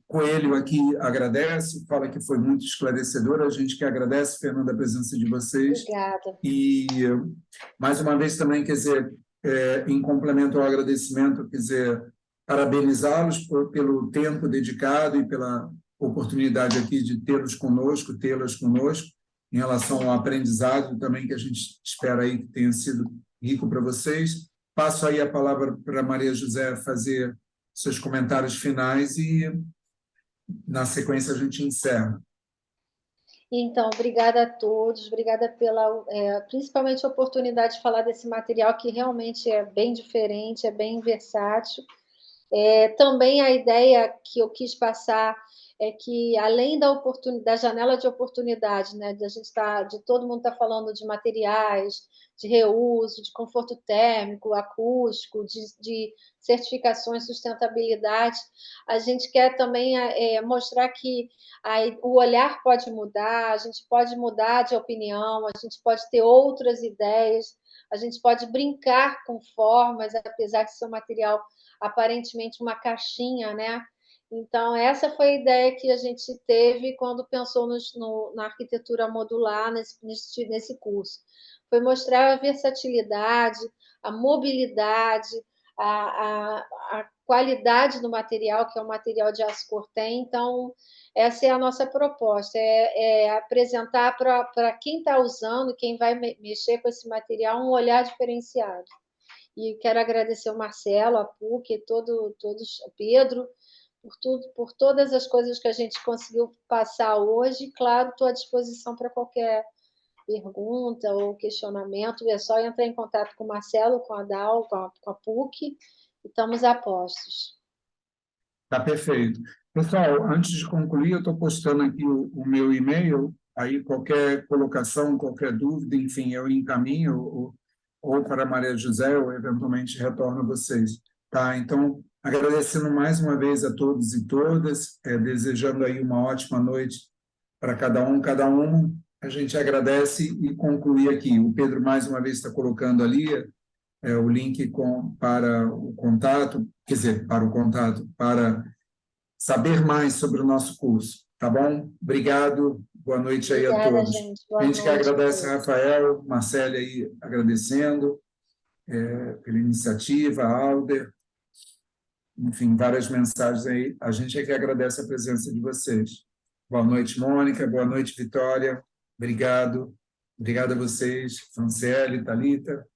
Coelho aqui agradece, fala que foi muito esclarecedor. A gente que agradece, Fernando, a presença de vocês. Obrigada. E, mais uma vez, também, quer dizer, em complemento ao agradecimento, quer dizer, parabenizá-los pelo tempo dedicado e pela oportunidade aqui de tê-las conosco, em relação ao aprendizado também, que a gente espera aí que tenha sido rico para vocês. Passo aí a palavra para Maria José fazer seus comentários finais e, na sequência, a gente encerra. Então, obrigada a todos, obrigada pela, principalmente a oportunidade de falar desse material que realmente é bem diferente, é bem versátil. Também a ideia que eu quis passar é que, além da janela de oportunidade, né, de todo mundo estar falando de materiais, de reuso, de conforto térmico, acústico, de certificações, sustentabilidade, a gente quer também mostrar que o olhar pode mudar, a gente pode mudar de opinião, a gente pode ter outras ideias, a gente pode brincar com formas, apesar de ser um material aparentemente uma caixinha, né? Então, essa foi a ideia que a gente teve quando pensou na arquitetura modular nesse curso. Foi mostrar a versatilidade, a mobilidade, a qualidade do material, que é um material de aço cortem. Então, essa é a nossa proposta, apresentar para quem está usando, quem vai mexer com esse material, um olhar diferenciado. E quero agradecer o Marcelo, a PUC, o Pedro, por todas as coisas que a gente conseguiu passar hoje. Claro, estou à disposição para qualquer pergunta ou questionamento. É só entrar em contato com o Marcelo, com a DAO, com a PUC, e estamos a postos. Tá perfeito. Pessoal, antes de concluir, eu estou postando aqui o meu e-mail, aí qualquer colocação, qualquer dúvida, enfim, eu encaminho ou para a Maria José, ou eventualmente retorno a vocês. Tá? Então, agradecendo mais uma vez a todos e todas, desejando aí uma ótima noite para cada uma. A gente agradece e conclui aqui. O Pedro, mais uma vez, está colocando ali o link para o contato, quer dizer, para saber mais sobre o nosso curso. Tá bom? Obrigado. Boa noite aí. Obrigada, a todos. Gente. Boa a gente noite, que agradece, Rafael, Marcele aí agradecendo pela iniciativa, Alder, enfim, várias mensagens aí. A gente é que agradece a presença de vocês. Boa noite, Mônica. Boa noite, Vitória. Obrigado. Obrigado a vocês, Franciele, Thalita.